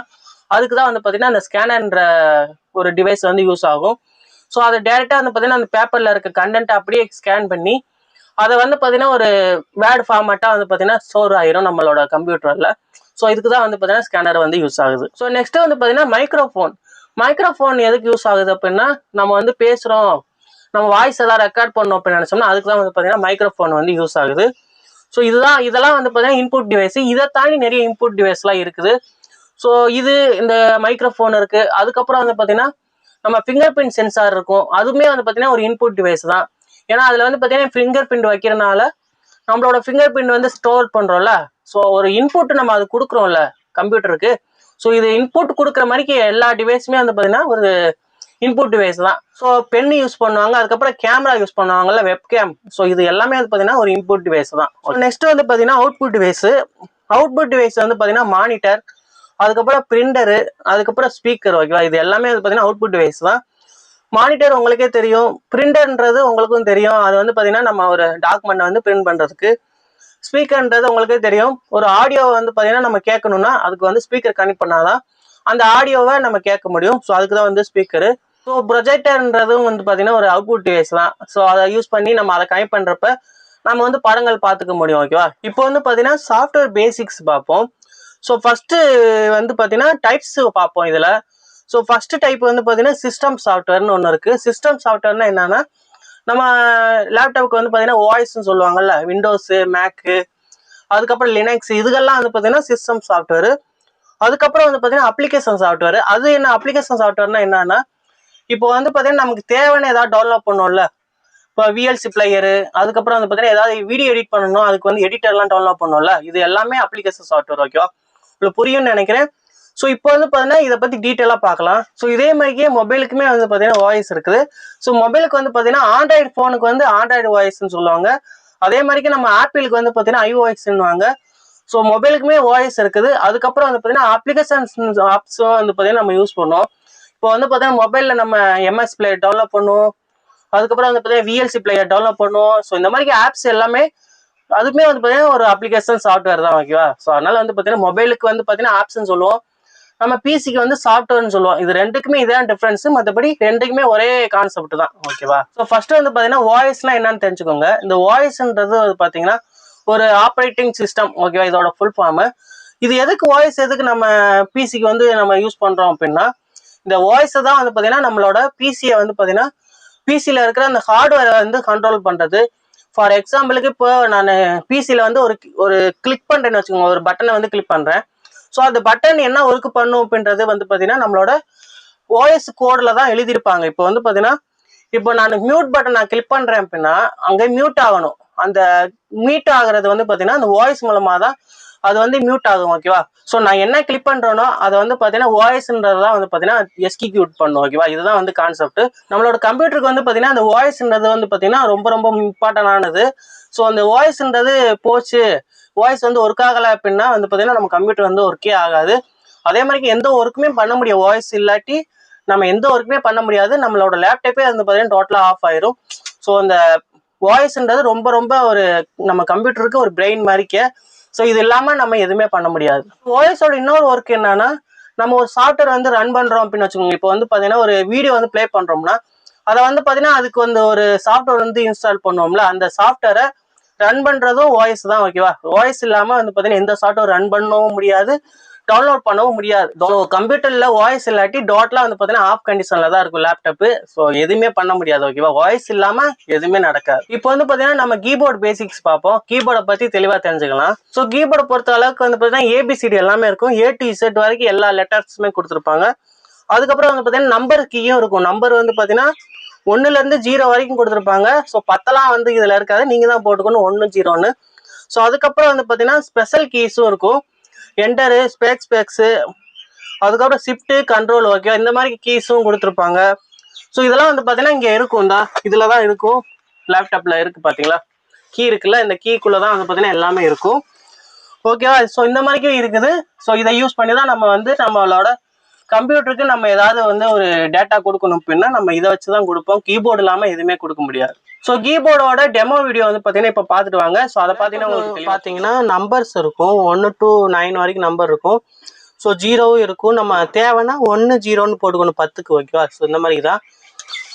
அதுக்கு தான் வந்து பார்த்தீங்கன்னா அந்த ஸ்கேனர்ன்ற ஒரு டிவைஸ் வந்து யூஸ் ஆகும். ஸோ அதை டேரெக்டாக வந்து பார்த்தீங்கன்னா அந்த பேப்பரில் இருக்க கண்டென்ட்டை அப்படியே ஸ்கேன் பண்ணி அதை வந்து பார்த்தீங்கன்னா ஒரு வேர்டு ஃபார்மேட்டாக வந்து பார்த்தீங்கன்னா ஸ்டோர் ஆயிரும் நம்மளோட கம்ப்யூட்டரில். ஸோ இதுக்கு தான் வந்து பார்த்தீங்கன்னா ஸ்கேனர் வந்து யூஸ் ஆகுது. ஸோ நெக்ஸ்ட் வந்து பார்த்தீங்கன்னா மைக்ரோஃபோன். மைக்ரோஃபோன் எதுக்கு யூஸ் ஆகுது அப்படின்னா, நம்ம வந்து பேசுகிறோம், நம்ம வாய்ஸ் எல்லாம் ரெக்கார்ட் பண்ணோம் அப்படின்னு நினச்சோம்னா அதுக்கு தான் வந்து பார்த்தீங்கன்னா மைக்ரோஃபோன் வந்து யூஸ் ஆகுது. ஸோ இதெல்லாம் வந்து பார்த்தீங்கன்னா இன்புட் டிவைஸ். இதை தாண்டி நிறைய இன்புட் டிவைஸ்லாம் இருக்குது. ஸோ இது இந்த மைக்ரோஃபோன் இருக்கு. அதுக்கப்புறம் வந்து பார்த்தீங்கன்னா நம்ம ஃபிங்கர் பிரிண்ட் சென்சார் இருக்கும். அதுவுமே வந்து பார்த்தீங்கன்னா ஒரு இன்புட் டிவைஸ் தான். ஏன்னா அதில் வந்து பார்த்தீங்கன்னா ஃபிங்கர் பிரிண்ட் வைக்கிறனால நம்மளோட ஃபிங்கர் பிரிண்ட் வந்து ஸ்டோர் பண்ணுறோம்ல. ஸோ ஒரு இன்புட் நம்ம அது கொடுக்குறோம்ல கம்ப்யூட்டருக்கு. ஸோ இது இன்புட் கொடுக்குற மாதிரிக்கு எல்லா டிவைஸுமே வந்து பார்த்தீங்கன்னா ஒரு இன்புட் டிவைஸ் தான். ஸோ பென் யூஸ் பண்ணுவாங்க, அதுக்கப்புறம் கேமரா யூஸ் பண்ணுவாங்கல்ல, வெப்கேம். ஸோ இது எல்லாமே வந்து பார்த்தீங்கன்னா ஒரு இன்புட் டிவைஸ் தான். நெக்ஸ்ட் வந்து பார்த்தீங்கன்னா அவுட்புட் டிவைஸ். அவுட்புட் டிவைஸ் வந்து பார்த்தீங்கன்னா மானிட்டர், அதுக்கப்புறம் பிரிண்டரு, அதுக்கப்புறம் ஸ்பீக்கர். ஓகேவா? இது எல்லாமே வந்து பார்த்தீங்கன்னா அவுட்புட் டிவைஸ் தான். மானிட்டர் உங்களுக்கே தெரியும், பிரிண்டர்ன்றது உங்களுக்கும் தெரியும். அது வந்து பார்த்தீங்கன்னா நம்ம ஒரு டாக்குமெண்ட் வந்து பிரிண்ட் பண்ணுறதுக்கு. ஸ்பீக்கர்ன்றது உங்களுக்கே தெரியும், ஒரு ஆடியோவை வந்து பார்த்தீங்கன்னா நம்ம கேட்கணும்னா அதுக்கு வந்து ஸ்பீக்கர் கனெக்ட் பண்ணாதான் அந்த ஆடியோவை நம்ம கேட்க முடியும். ஸோ அதுக்கு தான் வந்து ஸ்பீக்கரு. ஸோ ப்ரொஜெக்டர்ன்றதும் வந்து பார்த்தீங்கன்னா ஒரு அவுட்புட் டிவைஸ் தான். ஸோ அதை யூஸ் பண்ணி நம்ம அதை கனெக்ட் பண்ணுறப்ப நம்ம வந்து படங்கள் பார்த்துக்க முடியும். ஓகேவா? இப்போ வந்து பார்த்தீங்கன்னா சாஃப்ட்வேர் பேசிக்ஸ் பார்ப்போம். ஸோ ஃபர்ஸ்ட் வந்து பார்த்தீங்கன்னா டைப்ஸ் பார்ப்போம் இதில். ஸோ ஃபர்ஸ்ட் டைப் வந்து பார்த்தீங்கன்னா சிஸ்டம் சாஃப்ட்வேர்னு ஒன்று இருக்கு. சிஸ்டம் சாஃப்ட்வேர்னா என்னன்னா, நம்ம லேப்டாப்புக்கு வந்து பார்த்தீங்கன்னா ஓஎஸ்ன்னு சொல்லுவாங்கல்ல, விண்டோஸு, மேக்கு, அதுக்கப்புறம் லினக்ஸ், இதுகெல்லாம் வந்து பார்த்தீங்கன்னா சிஸ்டம் சாஃப்ட்வேர். அதுக்கப்புறம் வந்து பார்த்தீங்கன்னா அப்ளிகேஷன் சாஃப்ட்வேர். அது என்ன அப்ளிகேஷன் சாஃப்ட்வேர்னா என்னன்னா, இப்போ வந்து பார்த்தீங்கன்னா நமக்கு தேவையான ஏதாவது டெவலப் பண்ணுவோம்ல, இப்போ விஎல்சி பிளேயரு, அதுக்கப்புறம் வந்து பார்த்தீங்கன்னா ஏதாவது வீடியோ எடிட் பண்ணணும், அதுக்கு வந்து எடிட்டர்லாம் டெவலப் பண்ணுவோம்ல, இது எல்லாமே அப்ளிகேஷன் சாஃப்ட்வேர். ஓகேவா? உங்களுக்கு புரியும்னு நினைக்கிறேன். ஸோ இப்போ வந்து பார்த்தீங்கன்னா இதை பற்றி டீட்டெயிலாக பார்க்கலாம். ஸோ இதே மாதிரியே மொபைலுக்குமே வந்து பார்த்தீங்கன்னா வாய்ஸ் இருக்குது. ஸோ மொபைலுக்கு வந்து பார்த்தீங்கன்னா ஆண்ட்ராய்டு ஃபோனுக்கு வந்து ஆண்ட்ராய்டு வாய்ஸ்ன்னு சொல்லுவாங்க. அதே மாதிரிக்கு நம்ம ஆப்பிளுக்கு வந்து பார்த்தீங்கன்னா ஐஓஎஸ்ன்னுவாங்க. ஸோ மொபைலுக்குமே வாய்ஸ் இருக்குது. அதுக்கப்புறம் வந்து பார்த்தீங்கன்னா அப்ளிகேஷன்ஸ் ஆப்ஸும் வந்து பார்த்தீங்கன்னா நம்ம யூஸ் பண்ணுவோம். இப்போ வந்து பார்த்தீங்கன்னா மொபைலில் நம்ம எம்எஸ் பிளேயர் டெவலப் பண்ணுவோம், அதுக்கப்புறம் வந்து பார்த்தீங்கன்னா விஎல்சி பிளேயர் டெவலப் பண்ணுவோம். ஸோ இந்த மாதிரி ஆப்ஸ் எல்லாமே அதுவுமே வந்து பார்த்தீங்கன்னா ஒரு அப்ளிகேஷன் சாஃப்ட்வேர் தான். ஓகேவா? ஸோ அதனால வந்து பார்த்தீங்கன்னா மொபைலுக்கு வந்து பார்த்தீங்கன்னா ஆப்ஸ்ன்னு சொல்லுவோம், நம்ம பிசிக்கு வந்து சாஃப்ட்வேர்னு சொல்லுவோம். இது ரெண்டுக்குமே இதான் டிஃபரன்ஸ். மற்றபடி ரெண்டுக்குமே ஒரே கான்செப்ட் தான். ஓகேவா? ஸோ ஃபர்ஸ்ட் வந்து பார்த்தீங்கன்னா வாய்ஸ்லாம் என்னன்னு தெரிஞ்சுக்கோங்க. இந்த வாய்ஸ்ன்றது வந்து பார்த்தீங்கன்னா ஒரு ஆப்ரேட்டிங் சிஸ்டம். ஓகேவா? இதோட ஃபுல் ஃபார்ம். இது எதுக்கு வாய்ஸ் எதுக்கு நம்ம பிசிக்கு வந்து நம்ம யூஸ் பண்றோம் அப்படின்னா, இந்த வாய்ஸை தான் வந்து பார்த்தீங்கன்னா நம்மளோட பிசியை வந்து பார்த்தீங்கன்னா பிசியில் இருக்கிற அந்த ஹார்ட்வேரை வந்து கண்ட்ரோல் பண்ணுறது. ஃபார் எக்ஸாம்பிளுக்கு இப்போ நான் பிசியில் வந்து ஒரு ஒரு கிளிக் பண்ணுறேன்னு வச்சுக்கோங்க, ஒரு பட்டனை வந்து கிளிக் பண்ணுறேன். ஸோ அந்த பட்டன் என்ன ஒர்க் பண்ணும் அப்படின்றது வந்து பார்த்தீங்கன்னா நம்மளோட ஓஎஸ் கோடில் தான் எழுதியிருப்பாங்க. இப்போ வந்து பார்த்தீங்கன்னா இப்போ நான் மியூட் பட்டன் நான் கிளிக் பண்ணுறேன் அப்படின்னா அங்கே மியூட் ஆகணும். அந்த மியூட் ஆகுறது வந்து பார்த்தீங்கன்னா அந்த வாய்ஸ் மூலமாக தான் அது வந்து மியூட் ஆகும். ஓகேவா? ஸோ நான் என்ன கிளிக் பண்ணுறேனோ அதை வந்து பார்த்தீங்கன்னா வாய்ஸ்ன்றது தான் வந்து பார்த்தீங்கன்னா எக்ஸிக்யூட் பண்ணும். ஓகேவா? இதுதான் வந்து கான்செப்ட். நம்மளோட கம்ப்யூட்டருக்கு வந்து பார்த்தீங்கன்னா அந்த வாய்ஸ்ன்றது வந்து பார்த்தீங்கன்னா ரொம்ப ரொம்ப இம்பார்ட்டன்டானது. ஸோ அந்த வாய்ஸ்ன்றது போச்சு, வாய்ஸ் வந்து ஒர்க் ஆகலை அப்படின்னா வந்து பார்த்தீங்கன்னா நம்ம கம்ப்யூட்டர் வந்து ஒர்க்கே ஆகாது. அதே மாதிரி எந்த ஒர்க்குமே பண்ண முடியாது, வாய்ஸ் இல்லாட்டி நம்ம எந்த ஒர்க்குமே பண்ண முடியாது. நம்மளோட லேப்டாப்பே வந்து பார்த்தீங்கன்னா டோட்டலாக ஆஃப் ஆயிரும். ஸோ அந்த வாய்ஸ்ன்றது ரொம்ப ரொம்ப ஒரு நம்ம கம்ப்யூட்டருக்கு ஒரு பிரெயின் மாதிரிக்க. ஸோ இது இல்லாமல் நம்ம எதுவுமே பண்ண முடியாது. வாய்ஸோட இன்னொரு ஒர்க் என்னன்னா, நம்ம ஒரு சாஃப்ட்வேர் வந்து ரன் பண்ணுறோம் அப்படின்னு வச்சுக்கோங்க. இப்போ வந்து பார்த்தீங்கன்னா ஒரு வீடியோ வந்து ப்ளே பண்ணுறோம்னா அதை வந்து பார்த்தீங்கன்னா அதுக்கு வந்து ஒரு சாஃப்ட்வேர் வந்து இன்ஸ்டால் பண்ணுவோம்ல, அந்த சாஃப்ட்வேரை ரன் பண்ணுறதும் ஓஎஸ் தான். ஓகேவா? ஓஎஸ் இல்லாமல் வந்து பார்த்தீங்கன்னா எந்த சாஃப்ட்வேர் ரன் பண்ணவும் முடியாது, டவுன்லோட் பண்ணவும் முடியாது. கம்ப்யூட்டர்ல ஓஎஸ் இல்லாட்டி டோட்டலா வந்து பார்த்தீங்கன்னா ஆஃப் கண்டிஷன்ல தான் இருக்கும் லேப்டாப்பு. ஸோ எதுவுமே பண்ண முடியாது. ஓகேவா? ஓஎஸ் இல்லாமல் எதுவுமே நடக்காது. இப்போ வந்து பார்த்தீங்கன்னா நம்ம கீபோர்டு பேசிக்ஸ் பார்ப்போம். கீபோர்டை பற்றி தெளிவாக தெரிஞ்சுக்கலாம். ஸோ கீபோர்டை பொறுத்த அளவுக்கு வந்து பார்த்தீங்கன்னா ஏபிசிடி எல்லாமே இருக்கும். A to Z வரைக்கும் எல்லா லெட்டர்ஸுமே கொடுத்துருப்பாங்க. அதுக்கப்புறம் வந்து பார்த்தீங்கன்னா நம்பர் கீயும் இருக்கும். நம்பர் வந்து பார்த்தீங்கன்னா 1லேருந்து 0 வரைக்கும் கொடுத்துருப்பாங்க. ஸோ 10லாம் வந்து இதில் இருக்காது, நீங்கள் தான் போட்டுக்கணும் 1 0ன்னு. ஸோ அதுக்கப்புறம் வந்து பார்த்தீங்கன்னா ஸ்பெஷல் கீஸும் இருக்கும். என்டரு, ஸ்பேக்ஸு, அதுக்கப்புறம் ஷிஃப்ட்டு, கண்ட்ரோல். ஓகே, இந்த மாதிரி கீஸும் கொடுத்துருப்பாங்க. ஸோ இதெல்லாம் வந்து பார்த்தீங்கன்னா இங்கே இருக்கும். தான் இதில் தான் இருக்கும். லேப்டாப்பில் இருக்குது பார்த்தீங்களா, கீ இருக்குல்ல, இந்த கீக்குள்ளே தான் வந்து பார்த்தீங்கன்னா எல்லாமே இருக்கும். ஓகேவா? ஸோ இந்த மாதிரிக்கும் இருக்குது. ஸோ இதை யூஸ் பண்ணி தான் நம்ம வந்து நம்மளோட கம்ப்யூட்டருக்கு நம்ம ஏதாவது வந்து ஒரு டேட்டா கொடுக்கணும் அப்படின்னா நம்ம இதை வச்சு தான் கொடுப்போம். கீபோர்டு இல்லாமல் எதுவுமே கொடுக்க முடியாது. ஸோ கீபோர்டோட டெமோ வீடியோ வந்து பார்த்தீங்கன்னா இப்போ பார்த்துட்டு வாங்க. ஸோ அதை பார்த்தீங்கன்னா உங்களுக்கு பார்த்தீங்கன்னா நம்பர்ஸ் இருக்கும். 1 to 9 வரைக்கும் நம்பர் இருக்கும். ஸோ 0வும் இருக்கும். நம்ம தேவைன்னா 1 0ன்னு போட்டுக்கணும் 10க்கு. ஓகேவா? ஸோ இந்த மாதிரி தான்.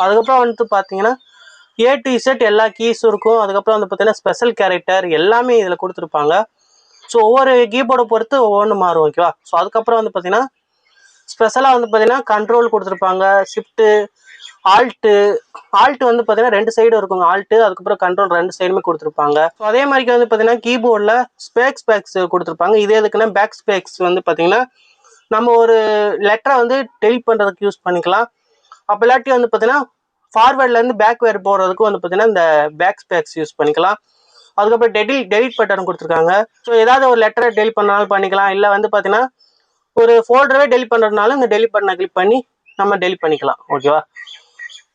அதுக்கப்புறம் வந்து பார்த்தீங்கன்னா A to Z எல்லா கீஸும் இருக்கும். அதுக்கப்புறம் வந்து பார்த்தீங்கன்னா ஸ்பெஷல் கேரக்டர் எல்லாமே இதில் கொடுத்துருப்பாங்க. ஸோ ஒவ்வொரு கீபோர்டை பொறுத்து ஒவ்வொன்று மாறும். ஓகேவா? ஸோ அதுக்கப்புறம் வந்து பார்த்தீங்கன்னா ஸ்பெஷலாக வந்து பார்த்தீங்கன்னா கண்ட்ரோல் கொடுத்துருப்பாங்க, ஷிஃப்ட்டு, ஆல்ட்டு வந்து பார்த்தீங்கன்னா 2 சைடும் இருக்குங்க. ஆல்ட்டு அதுக்கப்புறம் கண்ட்ரோல் 2 சைடுமே கொடுத்துருப்பாங்க. ஸோ அதே மாதிரி வந்து பார்த்தீங்கன்னா கீபோர்டில் ஸ்பேக்ஸ் கொடுத்துருப்பாங்க. இது எதுக்குன்னா பேக் ஸ்பேக்ஸ் வந்து பார்த்தீங்கன்னா நம்ம ஒரு லெட்டரை வந்து டெலிட் பண்ணுறதுக்கு யூஸ் பண்ணிக்கலாம். அப்போ இல்லாட்டி வந்து பார்த்தீங்கன்னா ஃபார்வேர்ட்லேருந்து பேக்வேர்டு போகிறதுக்கும் வந்து பார்த்தீங்கன்னா இந்த பேக் ஸ்பேக்ஸ் யூஸ் பண்ணிக்கலாம். அதுக்கப்புறம் டெலிட் பட்டன் கொடுத்துருக்காங்க. ஸோ ஏதாவது ஒரு லெட்டரை டெலிட் பண்ணாலும் பண்ணிக்கலாம். இல்லை வந்து பார்த்தீங்கன்னா ஒரு ஃபோல்டரவே டெலிட் பண்ணுறதுனால இந்த டெலிட் பட்டனை கிளிக் பண்ணி நம்ம டெலிட் பண்ணிக்கலாம். ஓகேவா?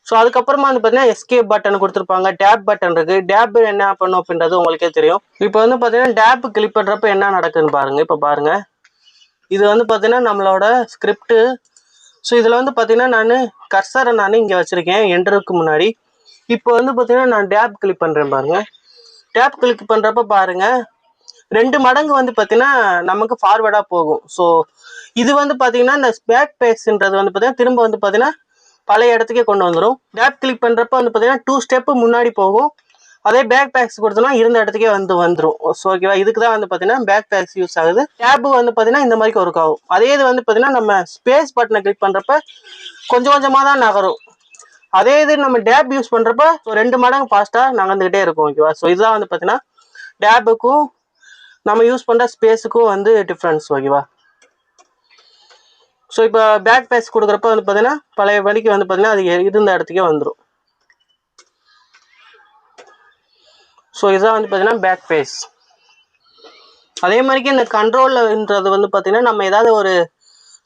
ஸோ அதுக்கப்புறமா வந்து பார்த்தீங்கன்னா எஸ்கேப் பட்டன் கொடுத்துருப்பாங்க, டேப் பட்டன் இருக்குது. டேப் என்ன பண்ணும் அப்படின்றது உங்களுக்கே தெரியும். இப்போ வந்து பார்த்தீங்கன்னா டேப் கிளிக் பண்ணுறப்ப என்ன நடக்குதுன்னு பாருங்கள். இப்போ பாருங்கள், இது வந்து பார்த்தீங்கன்னா நம்மளோட ஸ்கிரிப்டு. ஸோ இதில் வந்து பார்த்தீங்கன்னா நான் கர்சரை இங்கே வச்சுருக்கேன் என்டருக்கு முன்னாடி. இப்போ வந்து பார்த்தீங்கன்னா நான் டேப் கிளிக் பண்ணுறேன் பாருங்கள். டேப் கிளிக் பண்ணுறப்ப பாருங்கள் 2 மடங்கு வந்து பார்த்தீங்கன்னா நமக்கு ஃபார்வேர்டாக போகும். ஸோ இது வந்து பார்த்தீங்கன்னா இந்த பேக் பேக்ஸ்ன்றது வந்து பார்த்தீங்கன்னா திரும்ப வந்து பார்த்தீங்கன்னா பழைய இடத்துக்கே கொண்டு வந்துடும். டேப் கிளிக் பண்ணுறப்ப வந்து பார்த்தீங்கன்னா 2 ஸ்டெப்பு முன்னாடி போகும். அதே பேக் பேக்ஸ் கொடுத்தோம்னா இருந்த இடத்துக்கே வந்துடும். ஸோ ஓகேவா? இதுக்கு தான் வந்து பார்த்தீங்கன்னா பேக் பேக்ஸ் யூஸ் ஆகுது. டேப்பு வந்து பார்த்தீங்கன்னா இந்த மாதிரி ஒர்க் ஆகும். அதே இது வந்து பார்த்தீங்கன்னா நம்ம ஸ்பேஸ் பட்டனை கிளிக் பண்ணுறப்ப கொஞ்சம் கொஞ்சமாக தான் நகரும். அதே இது நம்ம டேப் யூஸ் பண்ணுறப்ப 2 மடங்கு ஃபாஸ்ட்டாக நகர்ந்துக்கிட்டே இருக்கும். ஓகேவா? ஸோ இதுதான் வந்து பார்த்தீங்கன்னா டேப்புக்கும் நம்ம யூஸ் பண்ணுற ஸ்பேஸுக்கும் வந்து டிஃப்ரென்ஸ். ஓகேவா? ஸோ இப்போ பேக் பேக்ஸ் கொடுக்குறப்ப வந்து பார்த்தீங்கன்னா பழைய வழிக்கு வந்து பார்த்தீங்கன்னா அது இருந்த இடத்துக்கே வந்துடும். ஸோ இதுதான் வந்து பார்த்தீங்கன்னா பேக் பேஸ். அதே மாதிரிக்கு இந்த கண்ட்ரோல்ன்றது வந்து பார்த்தீங்கன்னா நம்ம ஏதாவது ஒரு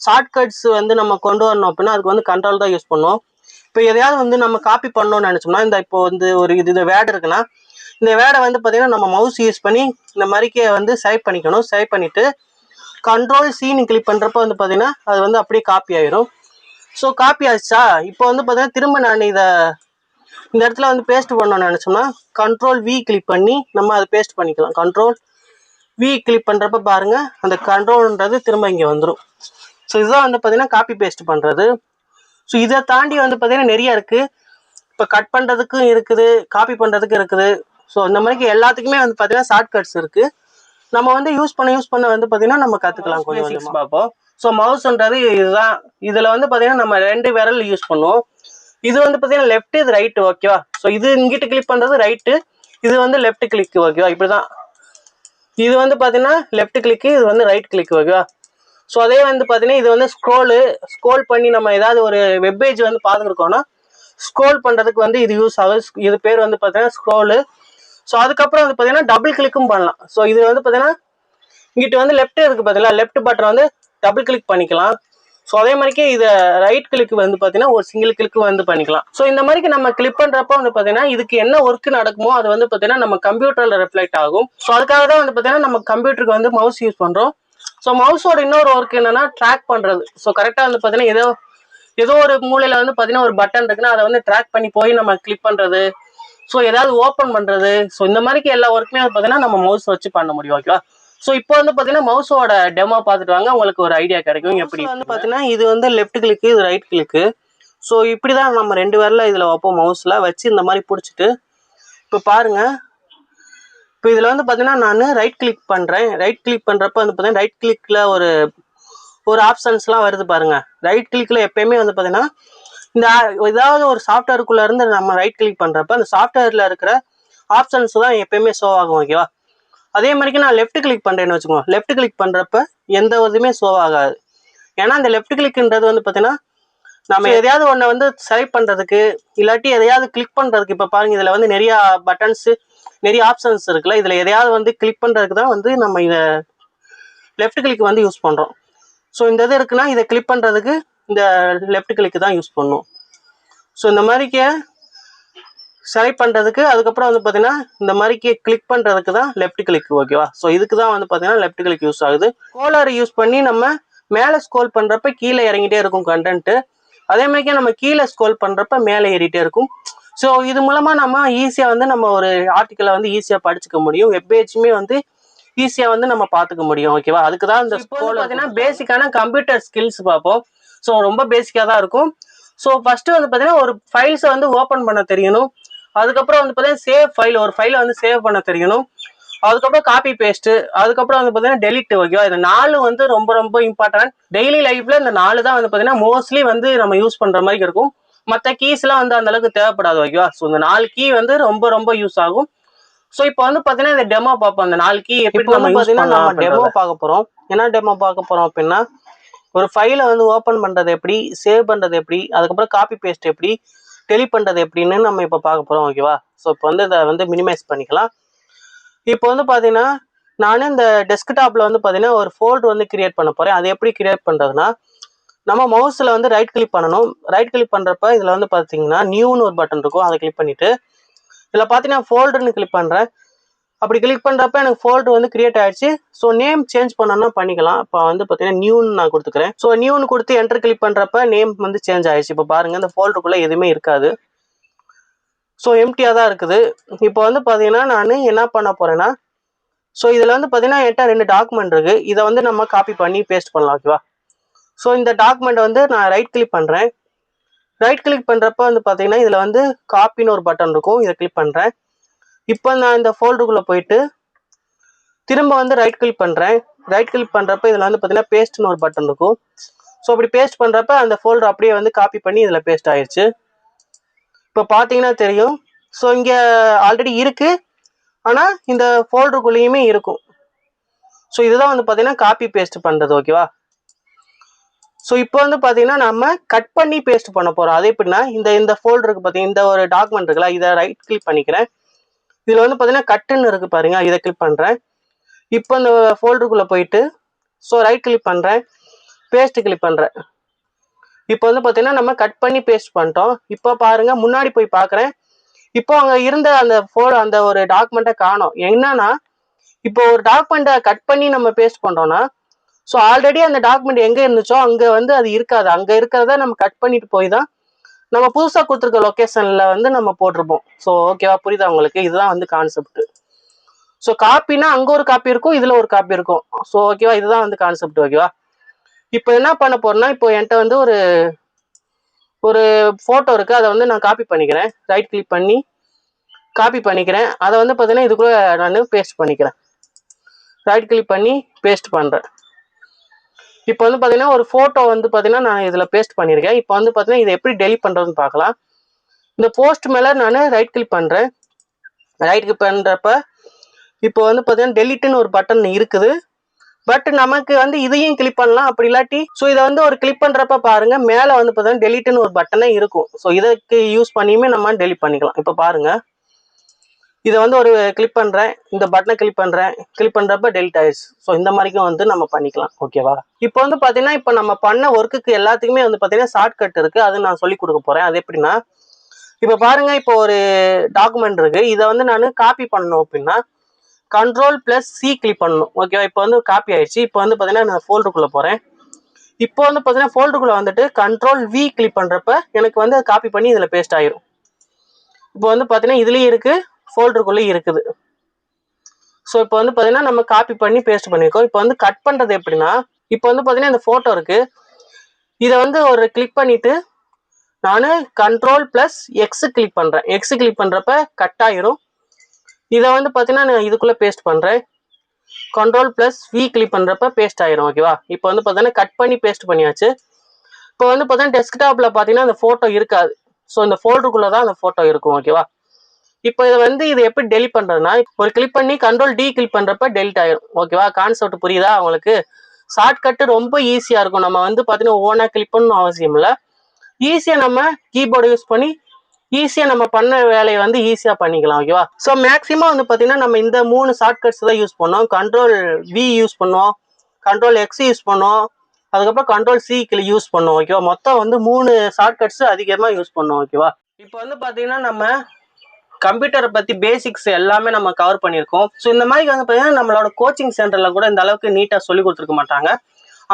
ஷார்ட்கட்ஸ் வந்து நம்ம கொண்டு வரணும் அப்படின்னா அதுக்கு வந்து கண்ட்ரோல் தான் யூஸ் பண்ணுவோம். இப்போ எதையாவது வந்து நம்ம காப்பி பண்ணணும்னு நினச்சோம்னா இந்த இப்போ வந்து ஒரு இது வேர்டு இருக்குன்னா இந்த வேர்டை வந்து பார்த்தீங்கன்னா நம்ம மவுஸ் யூஸ் பண்ணி இந்த மாதிரிக்கே வந்து செலக்ட் பண்ணிக்கணும். செலக்ட் பண்ணிவிட்டு கண்ட்ரோல் C கிளிக் பண்ணுறப்ப வந்து பார்த்தீங்கன்னா அது வந்து அப்படியே காப்பி ஆயிரும். ஸோ காப்பி ஆச்சா இப்போ வந்து பார்த்தீங்கன்னா திரும்ப நான் இந்த இடத்துல வந்து பேஸ்ட் பண்ணணும்னு நினச்சோம்னா கண்ட்ரோல் V கிளிக் பண்ணி நம்ம அதை பேஸ்ட் பண்ணிக்கலாம். கண்ட்ரோல் V கிளிக் பண்ணுறப்ப பாருங்கள் அந்த கண்ட்ரோல்ன்றது திரும்ப இங்கே வந்துடும். ஸோ இதுதான் வந்து பார்த்தீங்கன்னா காப்பி பேஸ்ட் பண்ணுறது. ஸோ இதை தாண்டி வந்து பார்த்தீங்கன்னா நிறைய இருக்குது. இப்போ கட் பண்ணுறதுக்கும் இருக்குது, காப்பி பண்ணுறதுக்கும் இருக்குது. ஸோ இந்த மாதிரி எல்லாத்துக்குமே வந்து பார்த்தீங்கன்னா ஷார்ட்கட்ஸ் இருக்குது. நம்ம வந்து யூஸ் பண்ண வந்து பார்த்தீங்கன்னா நம்ம கற்றுக்கலாம். கொஞ்சம் பார்ப்போம். ஸோ மவுஸ்ன்றது இதுதான். இதில் வந்து பார்த்தீங்கன்னா நம்ம 2 விரல் யூஸ் பண்ணுவோம். இது வந்து பார்த்தீங்கன்னா லெஃப்ட், இது ரைட்டு. ஓகேவா? ஸோ இது இங்கிட்டு கிளிக் பண்ணுறது ரைட்டு, இது வந்து லெஃப்ட் கிளிக். ஓகேவா? இப்படி தான். இது வந்து பார்த்தீங்கன்னா லெஃப்ட் கிளிக்கு, இது வந்து ரைட் கிளிக். ஓகேவா? ஸோ அதே வந்து பார்த்தீங்கன்னா இது வந்து ஸ்க்ரோல் பண்ணி நம்ம ஏதாவது ஒரு வெப்பேஜ் வந்து பார்த்துருக்கோம்னா ஸ்க்ரோல் பண்ணுறதுக்கு வந்து இது யூஸ் ஆகுது. இது பேர் வந்து பார்த்தீங்கன்னா ஸ்க்ரோலு. ஸோ அதுக்கப்புறம் வந்து பார்த்தீங்கன்னா டபுள் கிளிக்கும் பண்ணலாம். ஸோ இது வந்து பார்த்தீங்கன்னா இங்கிட்ட வந்து லெஃப்ட் இருக்குது பார்த்தீங்களா, லெஃப்ட் பட்டன் வந்து டபுள் கிளிக் பண்ணிக்கலாம். ஸோ அதே மாதிரிக்கே இதை ரைட் கிளிக் வந்து பார்த்தீங்கன்னா ஒரு சிங்கிள் கிளிக் வந்து பண்ணிக்கலாம். ஸோ இந்த மாதிரிக்கு நம்ம கிளிக் பண்ணுறப்ப வந்து பார்த்தீங்கன்னா இதுக்கு என்ன ஒர்க் நடக்குமோ அது வந்து பார்த்தீங்கன்னா நம்ம கம்ப்யூட்டரில் ரிஃப்ளெக்ட் ஆகும். ஸோ அதுக்காக தான் வந்து பார்த்தீங்கன்னா நம்ம கம்ப்யூட்டருக்கு வந்து மவுஸ் யூஸ் பண்ணுறோம். ஸோ மவுஸோட இன்னொரு ஒர்க் என்னன்னா ட்ராக் பண்ணுறது. ஸோ கரெக்டாக வந்து பார்த்தீங்கன்னா ஏதோ ஒரு மூலையில் வந்து பார்த்தீங்கன்னா ஒரு பட்டன் இருக்குன்னா அதை வந்து ட்ராக் பண்ணி போய் நம்ம கிளிக் பண்ணுறது, ஸோ ஏதாவது ஓப்பன் பண்ணுறது. ஸோ இந்த மாதிரிக்கு எல்லா ஒர்க்குமே வந்து பார்த்தீங்கன்னா நம்ம மவுஸ் வச்சு பண்ண முடியும். ஓகேவா? ஸோ இப்போ வந்து பார்த்தீங்கன்னா மவுஸோட டெமோ பார்த்துட்டு வாங்க, உங்களுக்கு ஒரு ஐடியா கிடைக்கும் எப்படி வந்து பார்த்தீங்கன்னா இது வந்து லெஃப்ட் கிளிக்கு, இது ரைட் கிளிக்கு. ஸோ இப்படி தான் நம்ம 2 விரல இதில் வைப்போம். மவுஸில் வச்சு இந்த மாதிரி பிடிச்சிட்டு இப்போ பாருங்கள். இப்போ இதில் வந்து பார்த்தீங்கன்னா நான் ரைட் கிளிக் பண்ணுறேன். ரைட் கிளிக் பண்ணுறப்ப வந்து பார்த்தீங்கன்னா ரைட் கிளிக்கில் ஒரு ஆப்ஷன்ஸ்லாம் வருது பாருங்கள். ரைட் கிளிக்கில் எப்பயுமே வந்து பார்த்தீங்கன்னா இந்த ஏதாவது ஒரு சாஃப்ட்வேருக்குள்ளே இருந்து நம்ம ரைட் கிளிக் பண்ணுறப்ப அந்த சாஃப்ட்வேரில் இருக்கிற ஆப்ஷன்ஸ் தான் எப்பயுமே ஷோ ஆகும். ஓகேவா? அதே மாதிரிக்கு நான் லெஃப்ட் கிளிக் பண்ணுறேன்னு வச்சுக்கோங்க. லெஃப்ட் கிளிக் பண்ணுறப்ப எந்த இதுவுமே ஷோ ஆகாது. ஏன்னா இந்த லெஃப்ட் கிளிக்ன்றது வந்து பார்த்தீங்கன்னா நம்ம எதையாவது ஒன்றை வந்து செலக்ட் பண்ணுறதுக்கு இல்லாட்டி எதையாவது கிளிக் பண்ணுறதுக்கு, இப்போ பாருங்கள் இதில் வந்து நிறையா பட்டன்ஸு நிறைய ஆப்ஷன்ஸ் இருக்குல்ல, இதில் எதையாவது வந்து கிளிக் பண்ணுறதுக்கு தான் வந்து நம்ம இதை லெஃப்ட் கிளிக் வந்து யூஸ் பண்ணுறோம். ஸோ இந்த இது இருக்குன்னா இதை கிளிக் பண்ணுறதுக்கு இந்த லெஃப்ட் கிளிக்கு தான் யூஸ் பண்ணும். ஸோ இந்த மாதிரிக்கு செலக்ட் பண்ணுறதுக்கு அதுக்கப்புறம் வந்து பார்த்தீங்கன்னா இந்த மாதிரிக்கு கிளிக் பண்ணுறதுக்கு தான் லெஃப்ட் கிளிக். ஓகேவா? ஸோ இதுக்கு தான் வந்து பார்த்தீங்கன்னா லெஃப்ட் கிளிக் யூஸ் ஆகுது. ஸ்க்ரோலர் யூஸ் பண்ணி நம்ம மேலே ஸ்க்ரோல் பண்ணுறப்ப கீழே இறங்கிட்டே இருக்கும் கண்டென்ட்டு. அதே மாதிரிக்கே நம்ம கீழே ஸ்க்ரோல் பண்ணுறப்ப மேலே ஏறிட்டே இருக்கும். ஸோ இது மூலமாக நம்ம ஈஸியாக வந்து நம்ம ஒரு ஆர்டிக்கலை வந்து ஈஸியாக படிச்சுக்க முடியும். வெப் பேஜுமே வந்து ஈஸியாக வந்து நம்ம பார்த்துக்க முடியும். ஓகேவா? அதுக்கு தான் இந்த ஸ்க்ரோல் பார்த்தீங்கன்னா பேசிக்கான கம்ப்யூட்டர் ஸ்கில்ஸ் பார்ப்போம். ஸோ ரொம்ப பேசிக்காக தான் இருக்கும். ஸோ ஃபஸ்ட்டு வந்து பார்த்தீங்கன்னா ஒரு ஃபைல்ஸை வந்து ஓப்பன் பண்ண தெரியணும். அதுக்கப்புறம் வந்து பார்த்தீங்கன்னா சேவ் ஃபைல், ஒரு ஃபைலை வந்து சேவ் பண்ண தெரியணும். அதுக்கப்புறம் காப்பி பேஸ்ட்டு, அதுக்கப்புறம் வந்து பார்த்தீங்கன்னா டெலிட். ஓகேவா? இந்த 4 வந்து ரொம்ப ரொம்ப இம்பார்ட்டன்ட். டெய்லி லைஃப்ல இந்த 4 தான் வந்து பார்த்தீங்கன்னா மோஸ்ட்லி வந்து நம்ம யூஸ் பண்ணுற மாதிரி இருக்கும். மற்ற கீஸ்லாம் வந்து அந்த அளவுக்கு தேவைப்படாது. ஓகேவா? ஸோ இந்த 4 கீ வந்து ரொம்ப ரொம்ப யூஸ் ஆகும். ஸோ இப்போ வந்து பார்த்தீங்கன்னா இந்த டெமோ பார்ப்போம். அந்த 4 கீ எப்படி நம்ம பார்த்தீங்கன்னா நம்ம டெமோ பார்க்க போகிறோம். என்ன டெமோ பார்க்க போகிறோம் அப்படின்னா ஒரு ஃபைலை வந்து ஓப்பன் பண்ணுறது எப்படி, சேவ் பண்ணுறது எப்படி, அதுக்கப்புறம் காப்பி பேஸ்ட் எப்படி, டெலிட் பண்ணுறது எப்படின்னு நம்ம இப்போ பார்க்க போகிறோம். ஓகேவா? ஸோ இப்போ வந்து இதை வந்து மினிமைஸ் பண்ணிக்கலாம். இப்போ வந்து பார்த்தீங்கன்னா நான் இந்த டெஸ்க்டாப்பில் வந்து பார்த்தீங்கன்னா ஒரு ஃபோல்டர் வந்து கிரியேட் பண்ண போகிறேன். அது எப்படி கிரியேட் பண்ணுறதுன்னா நம்ம மவுஸில் வந்து ரைட் கிளிக் பண்ணணும். ரைட் கிளிக் பண்ணுறப்ப இதில் வந்து பார்த்தீங்கன்னா நியூன்னு ஒரு பட்டன் இருக்கும். அதை கிளிக் பண்ணிவிட்டு இதில் பார்த்தீங்கன்னா ஃபோல்டர்னு கிளிக் பண்ணுறேன். அப்படி கிளிக் பண்ணுறப்ப எனக்கு ஃபோல்டர் வந்து கிரியேட் ஆகிடுச்சு. ஸோ நேம் சேஞ்ச் பண்ணணும்னா பண்ணிக்கலாம். இப்போ வந்து பார்த்தீங்கன்னா நியூன்னு நான் கொடுத்துக்கிறேன். ஸோ நியூன்னு கொடுத்து என்டர் கிளிக் பண்ணுறப்ப நேம் வந்து சேஞ்ச் ஆகிடுச்சு. இப்போ பாருங்கள் இந்த ஃபோல்டருக்குள்ளே எதுவுமே இருக்காது. ஸோ எம்டியாக தான் இருக்குது. இப்போ வந்து பார்த்தீங்கன்னா நான் என்ன பண்ண போகிறேன்னா ஸோ இதில் வந்து பார்த்தீங்கன்னா என்கிட்ட 2 டாக்குமெண்ட் இருக்குது. இதை வந்து நம்ம காப்பி பண்ணி பேஸ்ட் பண்ணலாம். ஓகேவா? ஸோ இந்த டாக்குமெண்ட் வந்து நான் ரைட் கிளிக் பண்ணுறேன். ரைட் கிளிக் பண்ணுறப்ப வந்து பார்த்தீங்கன்னா இதில் வந்து காப்பின்னு ஒரு பட்டன் இருக்கும். இதை கிளிக் பண்ணுறேன். இப்போ நான் இந்த ஃபோல்டருக்குள்ளே போயிட்டு திரும்ப வந்து ரைட் கிளிக் பண்ணுறேன். ரைட் கிளிக் பண்ணுறப்ப இதில் வந்து பார்த்தீங்கன்னா பேஸ்ட்னு ஒரு பட்டன் இருக்கும். ஸோ அப்படி பேஸ்ட் பண்ணுறப்ப அந்த ஃபோல்டர் அப்படியே வந்து காப்பி பண்ணி இதில் பேஸ்ட் ஆயிடுச்சு. இப்போ பார்த்தீங்கன்னா தெரியும். ஸோ இங்கே ஆல்ரெடி இருக்குது, ஆனால் இந்த ஃபோல்டருக்குள்ளேயுமே இருக்கும். ஸோ இதுதான் வந்து பார்த்தீங்கன்னா காப்பி பேஸ்ட் பண்ணுறது. ஓகேவா? ஸோ இப்போ வந்து பார்த்தீங்கன்னா நம்ம கட் பண்ணி பேஸ்ட் பண்ண போகிறோம். அது எப்படின்னா இந்த ஃபோல்டருக்கு பார்த்தீங்கன்னா இந்த ஒரு டாக்குமெண்ட் இருக்குல்ல, இதை ரைட் கிளிக் பண்ணிக்கிறேன். இதில் வந்து பார்த்தீங்கன்னா கட்டுன்னு இருக்குது பாருங்க, இதை கிளிக் பண்ணுறேன். இப்போ இந்த ஃபோல்டருக்குள்ளே போயிட்டு ஸோ ரைட் கிளிக் பண்ணுறேன், பேஸ்ட் கிளிக் பண்ணுறேன். இப்போ வந்து பார்த்தீங்கன்னா நம்ம கட் பண்ணி பேஸ்ட் பண்ணிட்டோம். இப்போ பாருங்கள் முன்னாடி போய் பார்க்குறேன். இப்போ அங்கே இருந்த அந்த ஒரு டாக்குமெண்ட்டை காணோம். என்னன்னா இப்போ ஒரு டாக்குமெண்ட்டை கட் பண்ணி நம்ம பேஸ்ட் பண்ணுறோன்னா ஸோ ஆல்ரெடி அந்த டாக்குமெண்ட் எங்கே இருந்துச்சோ அங்கே வந்து அது இருக்காது. அங்கே இருக்கிறத நம்ம கட் பண்ணிட்டு போய் தான் நம்ம புதுசாக கொடுத்துருக்க லொக்கேஷனில் வந்து நம்ம போட்டிருப்போம். ஸோ ஓகேவா? புரியுதா உங்களுக்கு? இதுதான் வந்து கான்செப்ட். ஸோ காப்பினா அங்கே ஒரு காப்பி இருக்கும், இதில் ஒரு காப்பி இருக்கும். ஸோ ஓகேவா? இதுதான் வந்து கான்செப்ட். ஓகேவா? இப்போ என்ன பண்ண போறேன்னா இப்போ என்கிட்ட வந்து ஒரு ஃபோட்டோ இருக்குது. அதை வந்து நான் காப்பி பண்ணிக்கிறேன். ரைட் கிளிக் பண்ணி காப்பி பண்ணிக்கிறேன். அதை வந்து பார்த்தீங்கன்னா இதுக்குள்ளே நான் பேஸ்ட் பண்ணிக்கிறேன். ரைட் கிளிக் பண்ணி பேஸ்ட் பண்ணுறேன். இப்போ வந்து பார்த்தீங்கன்னா ஒரு ஃபோட்டோ வந்து பார்த்தீங்கன்னா நான் இதில் பேஸ்ட் பண்ணியிருக்கேன். இப்போ வந்து பார்த்தீங்கன்னா இதை எப்படி டெலிட் பண்ணுறதுன்னு பார்க்கலாம். இந்த போஸ்ட் மேலே நான் ரைட் கிளிக் பண்ணுறேன். ரைட் கிளிக் பண்ணுறப்ப இப்போ வந்து பார்த்தீங்கன்னா டெலிட்டுன்னு ஒரு பட்டன் இருக்குது. பட் நமக்கு வந்து இதையும் கிளிக் பண்ணலாம், அப்படி இல்லாட்டி ஸோ இதை வந்து ஒரு கிளிக் பண்ணுறப்ப பாருங்க மேலே வந்து பார்த்தீங்கன்னா டெலிட்டுன்னு ஒரு பட்டனே இருக்கும். ஸோ இதுக்கு யூஸ் பண்ணியுமே நம்ம டெலிட் பண்ணிக்கலாம். இப்போ பாருங்க இதை வந்து ஒரு கிளிக் பண்ணுறேன், இந்த பட்டனை கிளிக் பண்ணுறப்ப டெலிட் ஆயிடுச்சு. ஸோ இந்த மாதிரிக்கும் வந்து நம்ம பண்ணிக்கலாம். ஓகேவா? இப்போ வந்து பார்த்தீங்கன்னா இப்போ நம்ம பண்ண ஒர்க்குக்கு எல்லாத்துக்குமே வந்து பார்த்தீங்கன்னா ஷார்ட்கட் இருக்குது. அது நான் சொல்லி கொடுக்க போகிறேன். அது எப்படின்னா இப்போ பாருங்க இப்போ ஒரு டாக்குமெண்ட் இருக்குது. இதை வந்து நான் காப்பி பண்ணணும் அப்படின்னா Ctrl+C கிளிக் பண்ணணும். ஓகேவா? இப்போ வந்து காப்பி ஆயிடுச்சு. இப்போ வந்து பார்த்தீங்கன்னா நான் ஃபோல்டருக்குள்ளே போகிறேன். இப்போ வந்து பார்த்தீங்கன்னா ஃபோல்டருக்குள்ளே வந்துட்டு Ctrl+V கிளிக் பண்ணுறப்ப எனக்கு வந்து காப்பி பண்ணி இதில் பேஸ்ட் ஆயிரும். இப்போ வந்து பார்த்தீங்கன்னா இதுலேயும் இருக்குது, ஃபோல்டருக்குள்ளேயும் இருக்குது. ஸோ இப்போ வந்து பார்த்தீங்கன்னா நம்ம காப்பி பண்ணி பேஸ்ட் பண்ணியிருக்கோம். இப்போ வந்து கட் பண்ணுறது எப்படின்னா இப்போ வந்து பார்த்தீங்கன்னா இந்த ஃபோட்டோ இருக்குது. இதை வந்து ஒரு கிளிக் பண்ணிவிட்டு நான் கண்ட்ரோல் ப்ளஸ் எக்ஸ் கிளிக் பண்ணுறேன். எக்ஸ் கிளிக் பண்ணுறப்ப கட் ஆயிரும். இதை வந்து பார்த்தீங்கன்னா நான் இதுக்குள்ளே பேஸ்ட் பண்ணுறேன். கண்ட்ரோல் ப்ளஸ் வி கிளிக் பண்ணுறப்ப பேஸ்ட் ஆயிரும். ஓகேவா? இப்போ வந்து பார்த்தீங்கன்னா கட் பண்ணி பேஸ்ட் பண்ணியாச்சு. இப்போ வந்து பார்த்தீங்கன்னா டெஸ்க்டாப்பில் பார்த்தீங்கன்னா அந்த ஃபோட்டோ இருக்காது. ஸோ இந்த ஃபோல்டருக்குள்ளே தான் அந்த ஃபோட்டோ இருக்கும். ஓகேவா? இப்போ இதை வந்து இது எப்படி டெலிட் பண்ணுறதுனா, ஒரு கிளிக் பண்ணி கண்ட்ரோல் டி கிளிக் பண்ணுறப்ப டெலிட் ஆயிரும். ஓகேவா? கான்செப்ட் புரியுதா உங்களுக்கு? ஷார்ட்கட்டு ரொம்ப ஈஸியாக இருக்கும். நம்ம வந்து பார்த்தீங்கன்னா ஓனாக கிளிக் பண்ணணும் அவசியம் இல்லை. ஈஸியாக நம்ம கீபோர்டு யூஸ் பண்ணி ஈஸியாக நம்ம பண்ண வேலையை வந்து ஈஸியாக பண்ணிக்கலாம். ஓகேவா? ஸோ மேக்ஸிமம் வந்து பார்த்தீங்கன்னா நம்ம இந்த 3 ஷார்ட்கட்ஸ் தான் யூஸ் பண்ணோம். கண்ட்ரோல் வி யூஸ் பண்ணுவோம், கண்ட்ரோல் எக்ஸ் யூஸ் பண்ணுவோம், அதுக்கப்புறம் கண்ட்ரோல் சி யூஸ் பண்ணுவோம். ஓகேவா? மொத்தம் வந்து 3 ஷார்ட்கட்ஸ் அதிகமாக யூஸ் பண்ணுவோம். ஓகேவா? இப்போ வந்து பார்த்தீங்கன்னா நம்ம கம்ப்யூட்டரை பற்றி பேசிக்ஸ் எல்லாமே நம்ம கவர் பண்ணியிருக்கோம். ஸோ இந்த மாதிரி வந்து பார்த்தீங்கன்னா நம்மளோட கோச்சிங் சென்டரில் கூட இந்த அளவுக்கு நீட்டாக சொல்லி கொடுத்துருக்க மாட்டாங்க.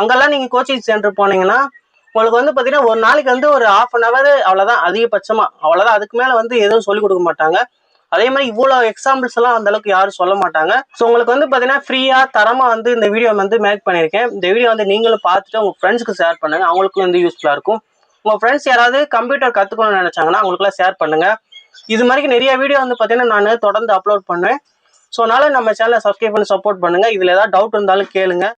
அங்கெல்லாம் நீங்கள் கோச்சிங் சென்டர் போனீங்கன்னா உங்களுக்கு வந்து பார்த்தீங்கன்னா ஒரு நாளைக்கு வந்து ஒரு 1/2 hour அவ்வளோதான், அதிகபட்சமாக அவ்வளோதான். அதுக்கு மேலே வந்து எதுவும் சொல்லிக் கொடுக்க மாட்டாங்க. அதே மாதிரி இவ்வளோ எக்ஸாம்பிள்ஸ் எல்லாம் அந்த அளவுக்கு யாரும் சொல்ல மாட்டாங்க. ஸோ உங்களுக்கு வந்து பார்த்தீங்கன்னா ஃப்ரீயாக தரமாக வந்து இந்த வீடியோ வந்து மேக் பண்ணியிருக்கேன். இந்த வீடியோ வந்து நீங்களும் பார்த்துட்டு உங்கள் ஃப்ரெண்ட்ஸ்க்கு ஷேர் பண்ணுங்க, அவங்களுக்கும் வந்து யூஸ்ஃபுல்லாக இருக்கும். உங்கள் ஃப்ரெண்ட்ஸ் யாராவது கம்ப்யூட்டர் கற்றுக்கணும்னு நினைச்சாங்கன்னா அவங்களுக்குலாம் ஷேர் பண்ணுங்க. இது மாதிரி நிறைய வீடியோ வந்து பார்த்தீங்கன்னா நான் தொடர்ந்து அப்லோட் பண்ணுவேன். ஸோ அதனால நம்ம சேனலை சப்ஸ்கிரைப் பண்ணி சப்போர்ட் பண்ணுங்க. இதில் ஏதாவது டவுட் இருந்தாலும் கேளுங்க.